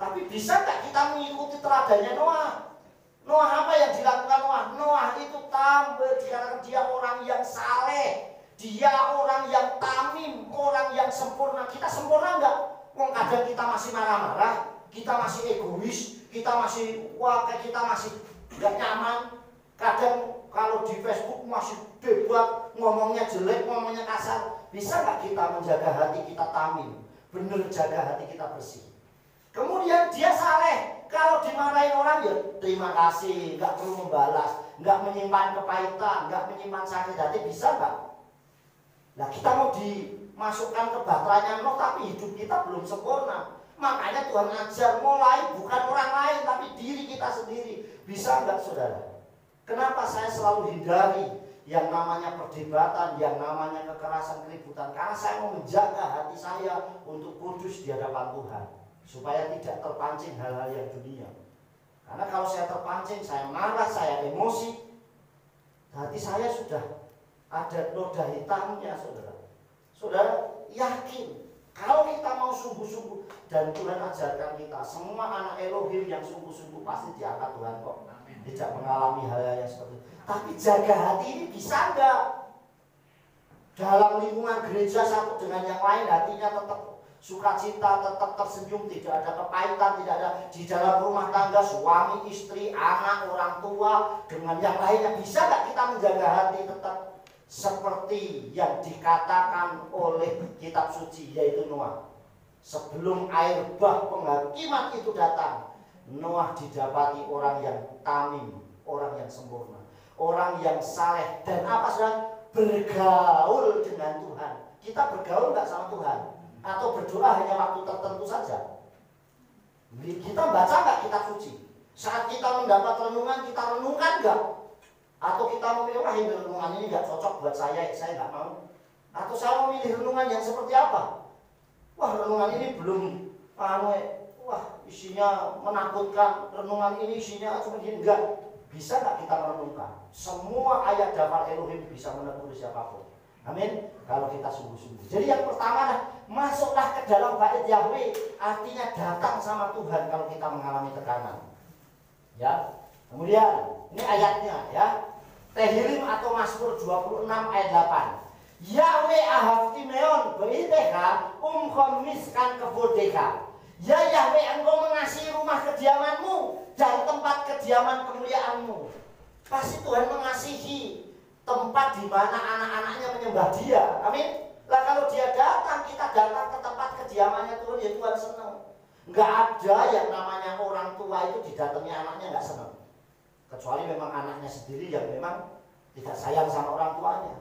Tapi bisa nggak kita mengikuti teladannya Noah? Noah apa yang dilakukan Noah? Noah itu tampil, dikatakan dia orang yang saleh, dia orang yang tamim, orang yang sempurna. Kita sempurna nggak? Wong kadang kita masih marah-marah, kita masih egois, kita masih kita masih nggak nyaman. Kadang kalau di Facebook masih debat, ngomongnya jelek, ngomongnya kasar. Bisa nggak kita menjaga hati kita tamim, bener jaga hati kita bersih? Kemudian dia saleh. Kalau dimarahin orang ya terima kasih, nggak perlu membalas, nggak menyimpan kepahitan, nggak menyimpan sakit hati, bisa nggak? Nah kita mau dimasukkan ke bahteranya Nuh, tapi hidup kita belum sempurna. Makanya Tuhan ajar mulai bukan orang lain, tapi diri kita sendiri. Bisa nggak saudara? Kenapa saya selalu hindari yang namanya perdebatan, yang namanya kekerasan, keributan? Karena saya mau menjaga hati saya untuk kudus di hadapan Tuhan, supaya tidak terpancing hal-hal yang dunia. Karena kalau saya terpancing, saya marah, saya emosi, hati saya sudah ada noda hitamnya saudara. Saudara yakin, kalau kita mau sungguh-sungguh, dan Tuhan ajarkan kita, semua anak Elohim yang sungguh-sungguh pasti diangkat Tuhan kok. Tidak mengalami hal-hal yang seperti itu. Tapi jaga hati ini bisa enggak? Dalam lingkungan gereja satu dengan yang lain hatinya tetap sukacita, tetap tersenyum, tidak ada kepahitan, tidak ada di dalam rumah tangga suami, istri, anak, orang tua dengan yang lainnya. Bisa nggak kita menjaga hati tetap seperti yang dikatakan oleh kitab suci yaitu Noah? Sebelum air bah penghakiman itu datang, Noah didapati orang yang tamim, orang yang sempurna, orang yang saleh dan apa saudara? Bergaul dengan Tuhan. Kita bergaul nggak sama Tuhan? Atau berdoa hanya waktu tertentu saja? Kita baca nggak kitab suci? Saat kita mendapat renungan, kita renungkan nggak? Atau kita memilih, wah ini renungan ini nggak cocok buat saya nggak mau. Atau saya memilih renungan yang seperti apa? Wah renungan ini belum, wah isinya menakutkan, renungan ini isinya cuma gini, enggak. Bisa nggak kita merenungkan? Semua ayat Dafar Elohim bisa menegur siapapun. Amin. Kalau kita sungguh-sungguh. Jadi yang pertama, masuklah ke dalam bait Yahweh. Artinya datang sama Tuhan kalau kita mengalami tekanan. Ya. Kemudian ini ayatnya ya. Tehillim atau Mazmur 26 ayat 8. Yahweh ahaftimeon beiteka khomiskan kebodeka. Ya Yahweh, engkau mengasihi rumah kediamanmu dan tempat kediaman kemuliaanmu. Pasti Tuhan mengasihi tempat di mana anak-anaknya menyembah Dia. Amin. Lah kalau Dia datang, kita datang ke tempat kediamannya Tuhan, ya Tuhan senang. Enggak ada yang namanya orang tua itu didatangi anaknya enggak senang. Kecuali memang anaknya sendiri yang memang tidak sayang sama orang tuanya.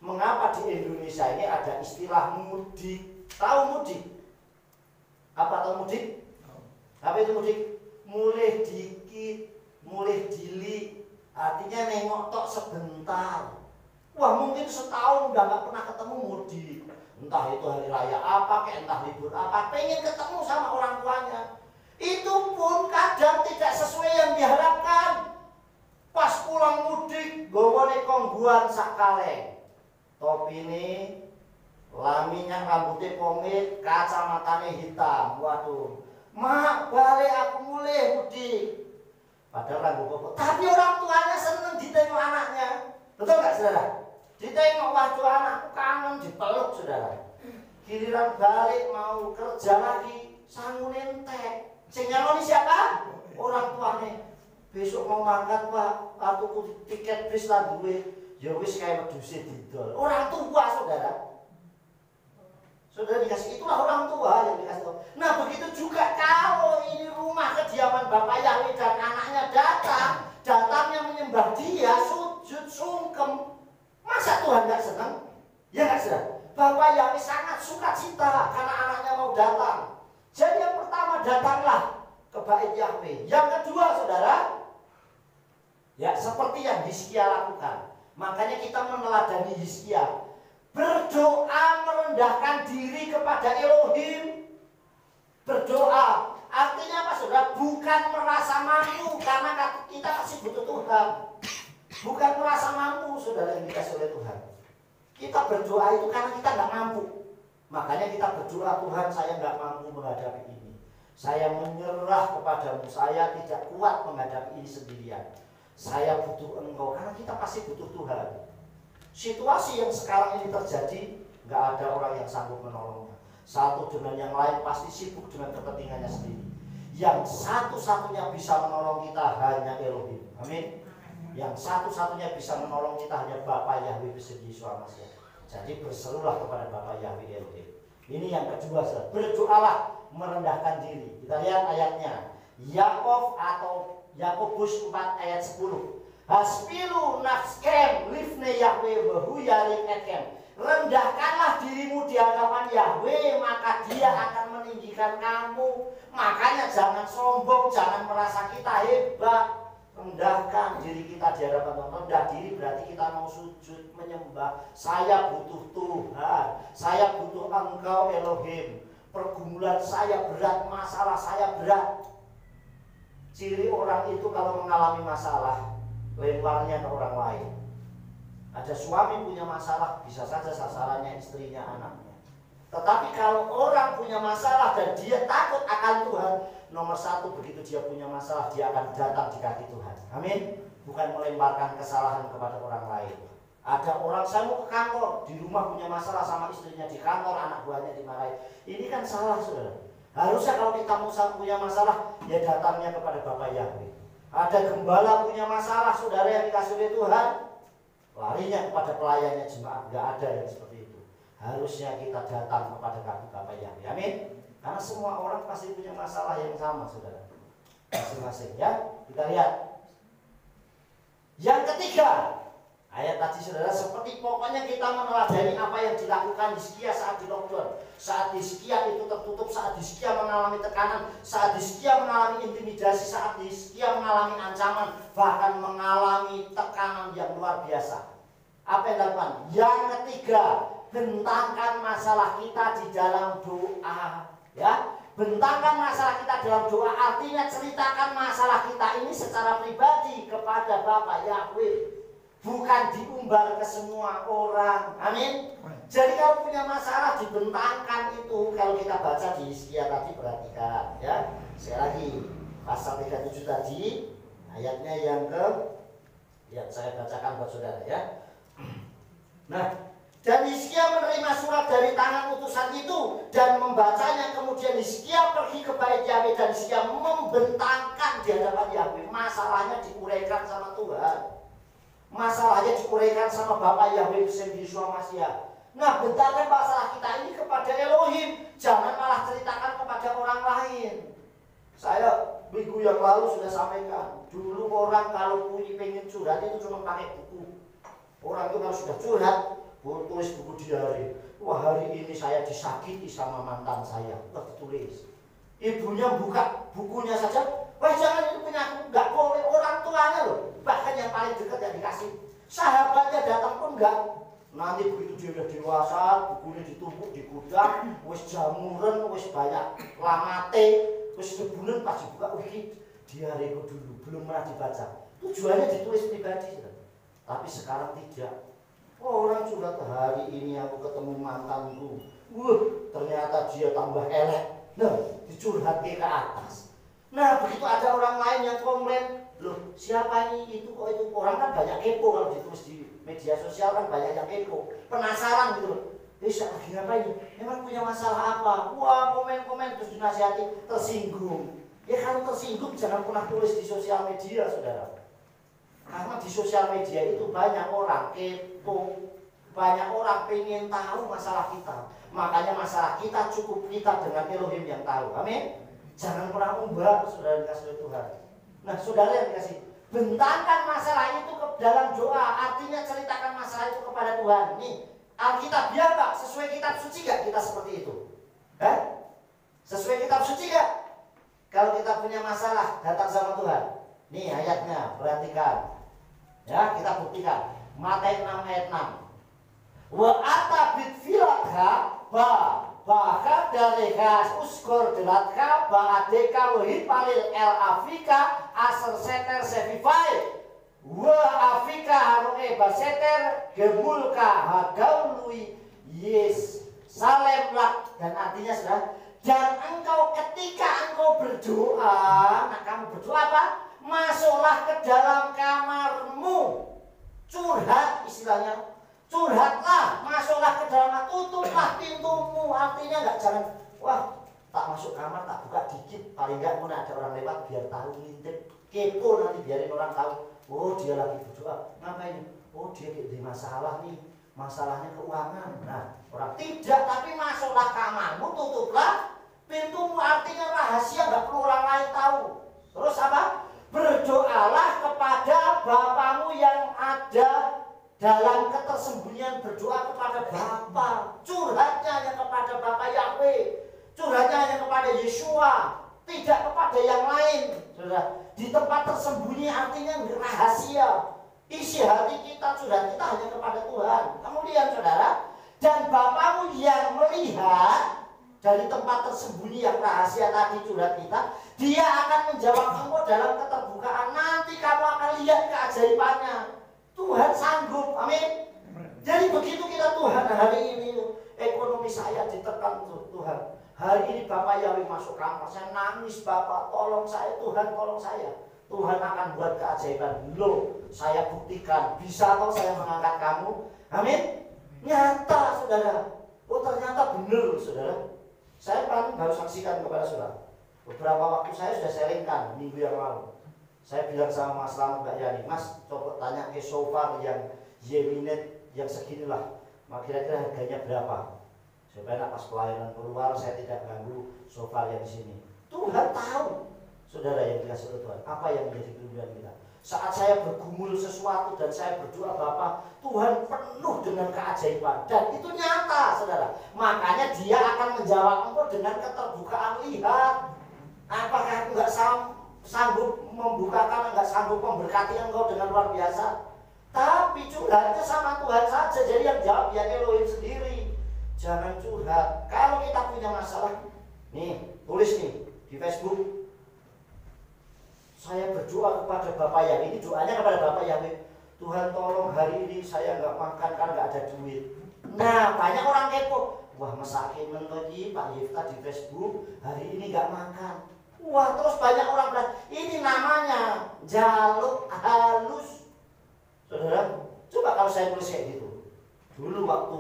Mengapa di Indonesia ini ada istilah mudik? Tahu mudik? Apa tahu mudik? Apa itu mudik? Mulai dikit, mulai dili, artinya nengok tok sebentar. Wah mungkin setahun udah nggak pernah ketemu mudik. Entah itu hari raya apa, kayak entah libur apa, pengen ketemu sama orang tuanya. Itu pun kadang tidak sesuai yang diharapkan. Pas pulang mudik, gowone kongguan sakaleng, topi ini, laminya rambutnya pomit, kacamatanya hitam. Waduh, mak balik aku mulai mudik. Padahal rambut koko. Tapi orang tuanya seneng ditengok anaknya. Betul nggak saudara? Ditengok waduh anakku kangen, dipeluk saudara. Giliran balik mau kerja lagi, sanggup nentek. Sing nyaloni siapa? Orang tuanya. Besok mau makan pak, aku tiket bis lah duwe. Ya wis kayak wedhuse didol. Orang tua saudara. Saudara dikasih, itulah orang tua yang dikasih tahu. Nah begitu juga kalau ini rumah kediaman Bapak Yahweh dan anaknya datangnya menyembah Dia, sujud, sungkem. Masa Tuhan nggak senang? Ya nggak senang. Bapak Yahweh sangat sukacita karena anaknya mau datang. Jadi yang pertama, datanglah ke bait Yahweh. Yang kedua saudara, ya seperti yang Hizkia lakukan. Makanya kita meneladani Hizkia. Berdoa merendahkan diri kepada Elohim. Berdoa artinya apa saudara? Bukan merasa mampu karena kita masih butuh Tuhan. Bukan merasa mampu saudara yang dikasih oleh Tuhan. Kita berdoa itu karena kita nggak mampu. Makanya kita berdoa, Tuhan saya nggak mampu menghadapi ini. Saya menyerah kepadamu. Saya tidak kuat menghadapi ini sendirian. Saya butuh Engkau karena kita pasti butuh Tuhan. Situasi yang sekarang ini terjadi, nggak ada orang yang sanggup menolongnya. Satu dengan yang lain pasti sibuk dengan kepentingannya sendiri. Yang satu-satunya bisa menolong kita hanya Elohim. Amin. Yang satu-satunya bisa menolong kita hanya Bapa Yahweh beserta Yesus Masih. Jadi berserulah kepada Bapa Yahweh Elohim. Ini yang kedua, berdoalah merendahkan diri. Kita lihat ayatnya. Yakov atau Yakobus 4 ayat 10. Haspilu nafskem lifne Yahweh wahu yarim ekem. Rendahkanlah dirimu di hadapan Yahweh, maka Dia akan meninggikan kamu. Makanya jangan sombong, jangan merasa kita hebat. Rendahkan diri kita di hadapan Tuhan. Rendah diri berarti kita mau sujud menyembah. Saya butuh Tuhan, saya butuh Engkau Elohim. Pergumulan saya berat, masalah saya berat. Ciri orang itu kalau mengalami masalah, lemparnya ke orang lain. Ada suami punya masalah, bisa saja sasarannya istrinya, anaknya. Tetapi kalau orang punya masalah dan dia takut akan Tuhan, nomor satu, begitu dia punya masalah, dia akan datang di kaki Tuhan. Amin. Bukan melemparkan kesalahan kepada orang lain. Ada orang, saya mau ke kantor, di rumah punya masalah sama istrinya, di kantor anak buahnya dimarahi. Ini kan salah, saudara. Harusnya kalau kita mau punya masalah, ya datangnya kepada Bapak Yahweh. Ada gembala punya masalah, saudara, yang dikasih oleh Tuhan, larinya kepada pelayannya jemaat. Nggak ada yang seperti itu. Harusnya kita datang kepada kaki Bapak Yahweh. Amin. Karena semua orang pasti punya masalah yang sama, saudara. Masing-masing, ya. Kita lihat. Yang ketiga, ayat tadi, saudara, seperti pokoknya kita meneladani apa yang dilakukan Hizkia saat di lockdown. Saat Hizkia itu tertutup, saat Hizkia mengalami tekanan, saat Hizkia mengalami intimidasi, saat Hizkia mengalami ancaman, bahkan mengalami tekanan yang luar biasa. Apa yang dilakukan? Yang ketiga, bentangkan masalah kita di dalam doa, ya. Bentangkan masalah kita dalam doa, artinya ceritakan masalah kita ini secara pribadi kepada Bapak Yahweh, bukan diumbar ke semua orang. Amin. Jadi kalau punya masalah dibentangkan itu. Kalau kita baca di Hizkia tadi, perhatikan, ya. Sekali lagi, pasal 37 tadi, ayatnya yang ya saya bacakan buat saudara, ya. Nah, dan Hizkia menerima surat dari tangan utusan itu dan membacanya. Kemudian Hizkia pergi ke bait Yahweh dan Hizkia membentangkan di hadapan Yahweh. Masalahnya diuraikan sama Tuhan. Masalahnya diuraikan sama Bapak Yahweh sendiri, Yeshua Mashiach. Nah, bentangkan masalah kita ini kepada Elohim. Jangan malah ceritakan kepada orang lain. Saya minggu yang lalu sudah sampaikan. Dulu orang kalau pengen curhat itu cuma pakai buku. Orang itu kalau sudah curhat, tulis buku diari. Wah, hari ini saya disakiti sama mantan saya. Wah, ditulis. Ibunya buka bukunya saja. Wah, jangan, itu punya aku. Nggak boleh, orang tuanya loh. Bahkan yang paling dekat yang dikasih. Sahabatnya datang pun enggak. Nanti begitu dia udah dewasa, bukunya ditumpuk di gudang, wis jamuran, wis banyak lamate, wis debunan, pas dibuka, wih, diariku dulu, belum pernah dibaca. Tujuannya ditulis pribadi. Tapi sekarang tidak. Oh, orang curhat, hari ini aku ketemu mantanku. Ternyata dia tambah elek. Nah, dicurhat ke atas. Nah, begitu ada orang lain yang komplain, loh, siapa ini? Itu kok itu? Orang kan banyak kepo kalau ditulis di media sosial, kan banyak yang kepo. Penasaran gitu loh. Lagi ngapain? Emang punya masalah apa? Wah, komen-komen terus dinasihati, tersinggung. Ya kalau tersinggung jangan pernah tulis di sosial media, saudara. Karena di sosial media itu banyak orang kepo, banyak orang pengen tahu masalah kita. Makanya masalah kita cukup kita dengan Elohim yang tahu. Amin. Jangan pernah umbar, saudara dikasih oleh Tuhan. Nah, saudara yang dikasih, bentangkan masalah itu ke dalam doa. Artinya ceritakan masalah itu kepada Tuhan. Nih, Alkitab ya Pak, sesuai kitab suci gak kita seperti itu? Sesuai kitab suci gak? Kalau kita punya masalah, datang sama Tuhan. Nih ayatnya, perhatikan. Ya, kita buktikan. Matius 6 ayat 6. Wa atabit filatha bahkan dari khas uskor delatka ba'adeka wahid palil el Afrika aser seter sevivai wa Afrika haruke baseter gemulka hagaului yes salem lak. Dan artinya sudah, dan engkau ketika engkau berdoa, nah kamu berdoa apa? Masuklah ke dalam kamarmu, curhat istilahnya, curhatlah, masuklah ke dalam, tutuplah pintumu. Artinya nggak, jangan, wah tak masuk kamar, tak buka dikit, paling nggak mau ada orang lewat biar tahu, ngintip, kepo, nanti biarin orang tahu, oh dia lagi berdoa, ngapain? Oh dia di masalah nih, masalahnya keuangan. Nah, orang tidak, tapi masuklah kamarmu, tutuplah pintumu. Artinya rahasia, nggak perlu orang lain tahu. Terus apa? Berdoalah kepada Bapamu yang ada dalam ketersembunyian. Berdoa kepada Bapa, curhatnya hanya kepada Bapak Yahweh, curhatnya hanya kepada Yeshua, tidak kepada yang lain. Saudara, di tempat tersembunyi artinya rahasia. Isi hati kita, curhat kita hanya kepada Tuhan. Kemudian saudara, dan Bapamu yang melihat dari tempat tersembunyi yang rahasia tadi, curhat kita, dia akan menjawab engkau dalam keterbukaan. Nanti kamu akan lihat keajaibannya. Tuhan sanggup, amin. Jadi begitu kita Tuhan hari ini, ekonomi saya ditekan Tuhan. Hari ini Bapak Yahweh masuk kamar, saya nangis, Bapak tolong saya, Tuhan tolong saya. Tuhan akan buat keajaiban. Loh, saya buktikan, bisa kok saya mengangkat kamu. Amin. Nyata saudara. Oh ternyata benar saudara. Saya paling baru saksikan kepada saudara. Beberapa waktu saya sudah sharingkan minggu yang lalu. Saya bilang sama Mas Selamat, Mbak Yani, Mas coba tanya ke sofa yang Yeminet yang seginilah, kira-kira harganya berapa? Supaya pas pelayanan keluar saya tidak ganggu sofa yang di sini. Tuhan tahu, saudara yang dikasih oleh Tuhan, apa yang menjadi kelebihan kita. Saat saya bergumul sesuatu dan saya berdoa Bapak, Tuhan penuh dengan keajaiban dan itu nyata, saudara. Makanya Dia akan menjawab engkau dengan keterbukaan. Lihat, apakah aku nggak sanggup membukakan, nggak sanggup memberkati engkau dengan luar biasa? Tapi curhatnya sama Tuhan saja. Jadi yang jawab ya Elohim sendiri. Jangan curhat. Kalau kita punya masalah, nih tulis nih di Facebook. Saya berdoa kepada Bapak Yahweh. Ini doanya kepada Bapak Yahweh. Tuhan tolong hari ini saya nggak makan kan nggak ada duit. Nah banyak orang kepo. Wah masakin lagi Pak Yifta di Facebook hari ini nggak makan. Wah terus banyak orang bilang ini namanya jaluk halus. Saudara, coba kalau saya tulis kayak gitu. Dulu waktu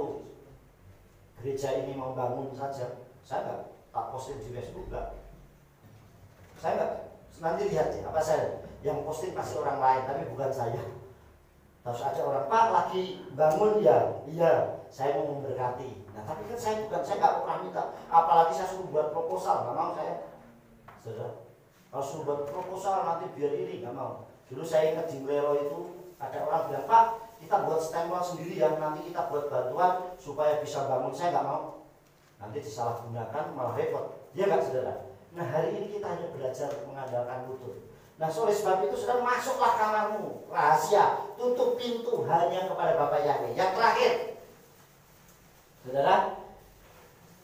gereja ini mau bangun saja, saya nggak tak posting di Facebook nggak. Saya nggak. Nanti lihat ya, apa saya yang posting pasti orang lain, tapi bukan saya. Terus ada orang Pak lagi bangun ya, iya, saya mau memberkati. Nah tapi kan saya nggak pernah minta. Apalagi saya suruh buat proposal, nggak mau saya. Saudara, kalau suruh buat proposal nanti biar ini nggak mau. Dulu saya ingat di Mlelo itu ada orang bilang Pak, kita buat stempel sendiri yang nanti kita buat bantuan supaya bisa bangun. Saya nggak mau. Nanti disalahgunakan malah repot. Dia nggak saudara. Nah hari ini kita hanya belajar mengandalkan lutut. Nah oleh sebab itu saudara masuklah kamarmu, rahasia, tutup pintu hanya kepada Bapak Yahweh. Yang terakhir, saudara,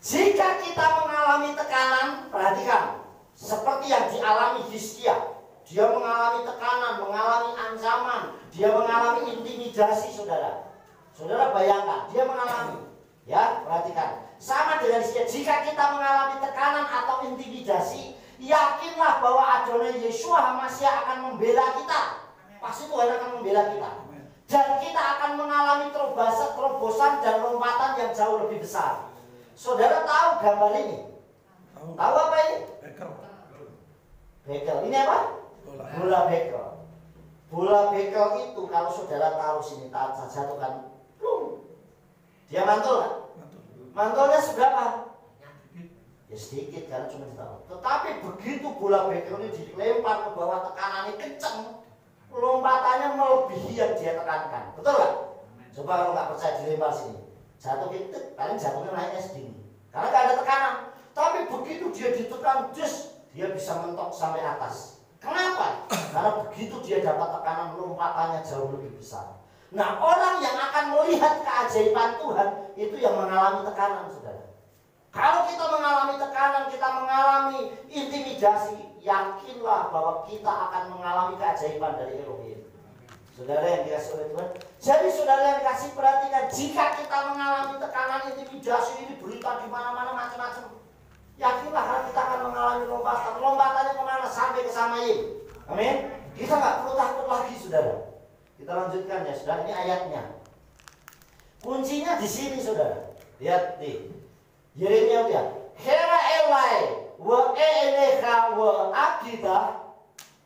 jika kita mengalami tekanan, perhatikan, seperti yang dialami Hizkia, dia mengalami tekanan, mengalami ancaman, dia mengalami intimidasi, saudara. Saudara bayangkan, dia mengalami, ya perhatikan. Sama dengan jika kita mengalami tekanan atau intimidasi, yakinlah bahwa Adonai Yesus HaMashiach akan membela kita. Pasti Tuhan akan membela kita. Dan kita akan mengalami terobosan dan lompatan yang jauh lebih besar. Saudara tahu gambar ini? Tahu apa ini? Bekel. Ini apa? Bola bekel. Bola bekel itu kalau saudara taruh sini, jatuhkan, dia mantul kan? Mantulnya seberapa? Ya sedikit karena cuma ditaruh. Tetapi begitu bola bekel ini dilempar ke bawah, tekanannya kencang, lompatannya melebihi yang dia tekankan. Betul nggak? Coba kalau nggak percaya dilempar sini, jatuh gitu, paling jatuhnya naiknya segini. Karena nggak ada tekanan. Tapi begitu dia ditekan, dia bisa mentok sampai atas. Kenapa? Karena begitu dia dapat tekanan, lompatannya jauh lebih besar. Nah orang yang akan melihat keajaiban Tuhan itu yang mengalami tekanan, saudara. Kalau kita mengalami tekanan, kita mengalami intimidasi, yakinlah bahwa kita akan mengalami keajaiban dari Elohim. Saudara yang dikasih oleh Tuhan. Jadi saudara yang dikasih, perhatikan, jika kita mengalami tekanan, intimidasi, ini berita di mana-mana macam-macam, yakinlah kita akan mengalami lompatan. Lompatannya kemana? Sampai ke Samayim. Amin. Kita nggak perlu takut lagi, saudara. Kita lanjutkan ya, saudara. Ini ayatnya. Kuncinya di sini, saudara. Lihat nih. Yeremia lihat. Hera elai wa eleha wa akidah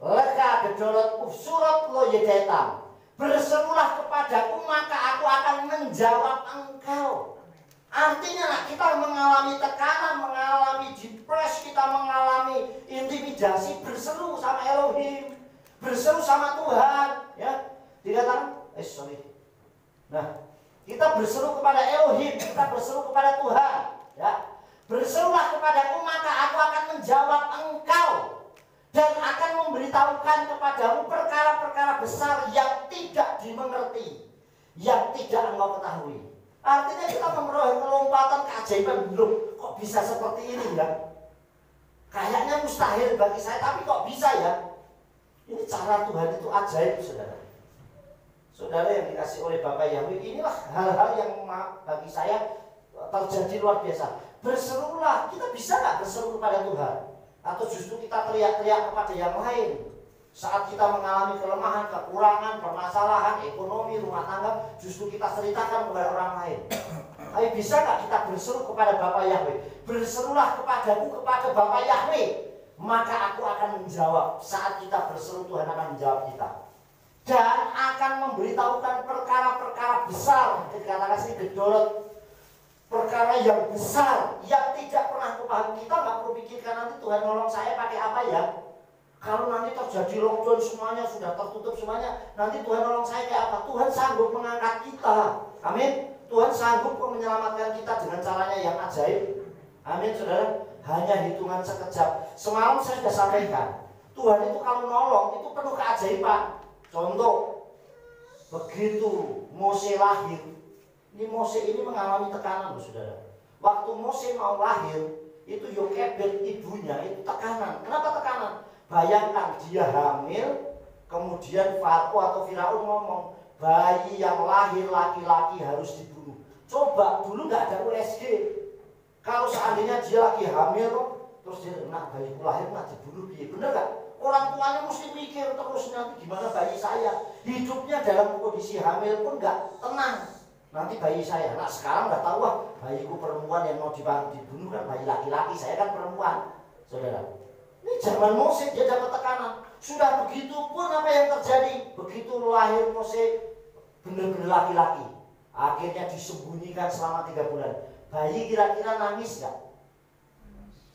leka gedolot surat lo yedetam. Berserulah kepadaku maka aku akan menjawab engkau. Artinya kita mengalami tekanan, mengalami depres, kita mengalami intimidasi, berseru sama Elohim, berseru sama Tuhan, ya. Dikatakan, sorry. Nah, kita berseru kepada Elohim, kita berseru kepada Tuhan, ya. Berserulah kepadaku maka aku akan menjawab engkau dan akan memberitahukan kepadamu perkara-perkara besar yang tidak dimengerti, yang tidak engkau ketahui. Artinya kita memperoleh kelompatan keajaiban. Loh, kok bisa seperti ini ya? Kayaknya mustahil bagi saya, tapi kok bisa ya? Ini cara Tuhan itu ajaib, saudara. Saudara yang dikasih oleh Bapak Yahweh, inilah hal-hal yang bagi saya terjadi luar biasa. Berserulah, kita bisa nggak berseru kepada Tuhan? Atau justru kita teriak-teriak kepada yang lain? Saat kita mengalami kelemahan, kekurangan, permasalahan, ekonomi, rumah tangga, justru kita ceritakan kepada orang lain. Tapi bisa nggak kita berseru kepada Bapa Yahweh? Berserulah kepadaku, kepada Bapa Yahweh, maka aku akan menjawab. Saat kita berseru, Tuhan akan menjawab kita. Dan akan memberitahukan perkara-perkara besar. Dikatakan sini gedorot. Perkara yang besar, yang tidak pernah kupahami. Kita nggak perlu pikirkan nanti Tuhan nolong saya pakai apa ya. Kalau nanti terjadi lockdown semuanya sudah tertutup semuanya, nanti Tuhan nolong saya kayak apa? Tuhan sanggup mengangkat kita. Amin. Tuhan sanggup menyelamatkan kita dengan caranya yang ajaib. Amin, saudara. Hanya hitungan sekejap. Semalam saya sudah sampaikan, Tuhan itu kalau nolong itu penuh keajaiban. Contoh, begitu Mose lahir, ini Mose ini mengalami tekanan, saudara. Waktu Mose mau lahir, itu Yokebed ibunya itu tekanan. Kenapa tekanan? Bayangkan dia hamil, kemudian Farao atau Firaun ngomong, bayi yang lahir laki-laki harus dibunuh. Coba dulu nggak ada USG. Kalau seandainya dia lagi hamil, terus dia nak bayiku lahir nak dibunuh, bener nggak? Orang tuanya mesti mikir terus nanti gimana bayi saya. Hidupnya dalam kondisi hamil pun nggak tenang. Nanti bayi saya, nah sekarang nggak tahu wah bayiku perempuan yang mau dibunuh kan bayi laki-laki, saya kan perempuan, saudara. Ini zaman Mose dia dapat tekanan. Sudah begitu pun apa yang terjadi? Begitu lahir Mose benar-benar laki-laki, akhirnya disembunyikan selama 3 bulan. Bayi kira-kira nangis nggak?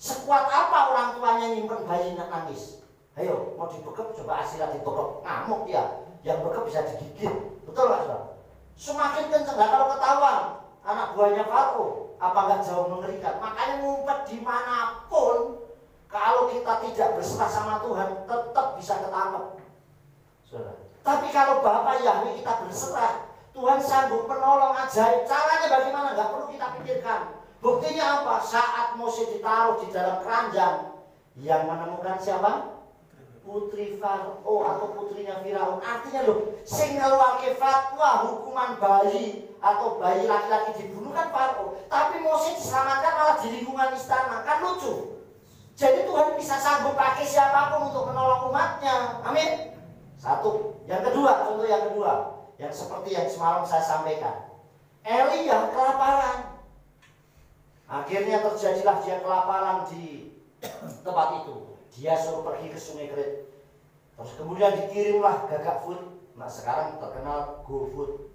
Sekuat apa orang tuanya nyimpen bayi nangis? Ayo mau dibekep, coba Asila dibekep, ngamuk dia. Yang bekep bisa digigit, betul nggak saudara? Semakin kenceng, nah, kalau ketahuan anak buahnya Farao, apa nggak jauh mengerikan? Makanya ngumpet dimanapun. Kalau kita tidak berserah sama Tuhan, tetap bisa ketangkep, saudara. Tapi kalau Bapa Yahweh kita berserah, Tuhan sanggup menolong ajaib. Caranya bagaimana? Nggak perlu kita pikirkan. Buktinya apa? Saat Mose ditaruh di dalam keranjang, yang menemukan siapa? Putri Farao atau putrinya Firaun. Artinya loh, sing ngeluarke fatwa hukuman bayi atau bayi laki-laki dibunuh kan Farao. Tapi Mose diselamatkan malah di lingkungan istana. Kan lucu. Jadi Tuhan bisa sanggup pakai siapapun untuk menolong umatnya. Amin. Satu. Yang kedua, contoh yang kedua, yang seperti yang semalam saya sampaikan. Elia kelaparan. Akhirnya terjadilah dia kelaparan di tempat itu. Dia suruh pergi ke Sungai Kerit. Terus kemudian dikirimlah gagak food. Nah sekarang terkenal GoFood.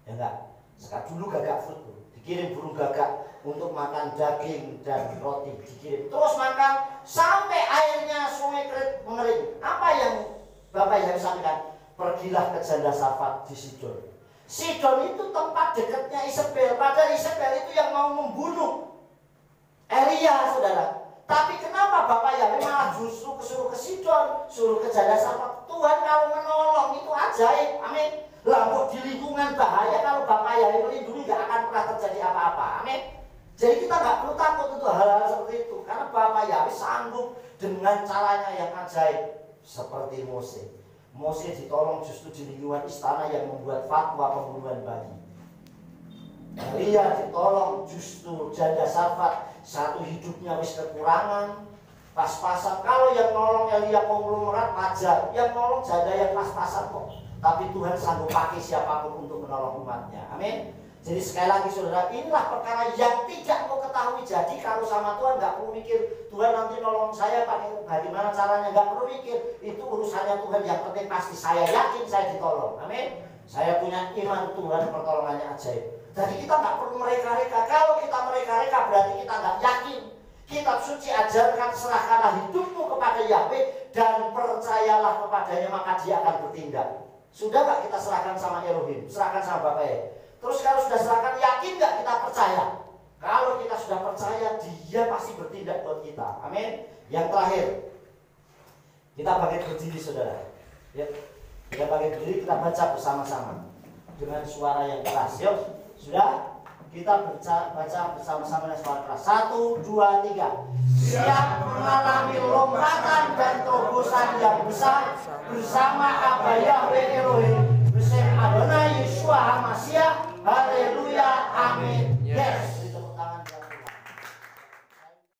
Ya enggak? Sekarang dulu gagak food tuh. Dikirim burung gagak untuk makan daging dan roti. Dikirim. Terus makan sampai airnya Sungai Kerit mengering. Apa yang Bapak Ibu sampaikan? Pergilah ke Janda Safat di Sidon. Sidon itu tempat dekatnya Isabel. Padahal Isabel itu yang mau membunuh Elia, saudara. Tapi kenapa Bapak Yahweh malah justru suruh ke Sidon, suruh ke Janda Safat? Tuhan kalau menolong itu ajaib, amin. Lah di lingkungan bahaya kalau Bapak Yahweh melindungi gak akan pernah terjadi apa-apa, amin. Jadi kita gak perlu takut untuk hal-hal seperti itu, karena Bapak Yahweh sanggup dengan caranya yang ajaib. Seperti Mose. Mose ditolong justru di lingkungan istana yang membuat fatwa pembunuhan bayi. Elia ditolong justru Janda Safat, satu hidupnya wis kekurangan, pas-pasan. Kalau yang nolong Elia konglomerat wajar, yang nolong janda yang pas-pasan kok. Tapi Tuhan sanggup pakai siapapun untuk menolong umatnya. Amin. Jadi sekali lagi saudara, inilah perkara yang tidak kau ketahui. Jadi kalau sama Tuhan nggak perlu mikir Tuhan nanti nolong saya pakai bagaimana caranya, nggak perlu mikir. Itu urusannya Tuhan. Yang penting pasti saya yakin saya ditolong. Amin. Saya punya iman Tuhan pertolongannya ajaib. Jadi kita nggak perlu mereka-reka. Kalau kita mereka-reka berarti kita nggak yakin. Kitab suci ajarkan serahkanlah hidupmu kepada Yahweh dan percayalah kepadanya maka dia akan bertindak. Sudah nggak kita serahkan sama Elohim, serahkan sama Bapak ya. Terus kalau sudah serahkan, yakin nggak kita percaya? Kalau kita sudah percaya, dia pasti bertindak buat kita. Amin. Yang terakhir, kita bangkit berdiri saudara. Ya, kita bangkit berdiri, kita baca bersama-sama dengan suara yang keras. Yuk, sudah? Kita baca bersama-sama dengan suara keras. 1, 2, 3. Siap mengalami lompatan dan terobosan yang besar bersama Abba Yahweh Elohim, bersama Adonai Yeshua HaMashiach. Haleluya, amin. Yes.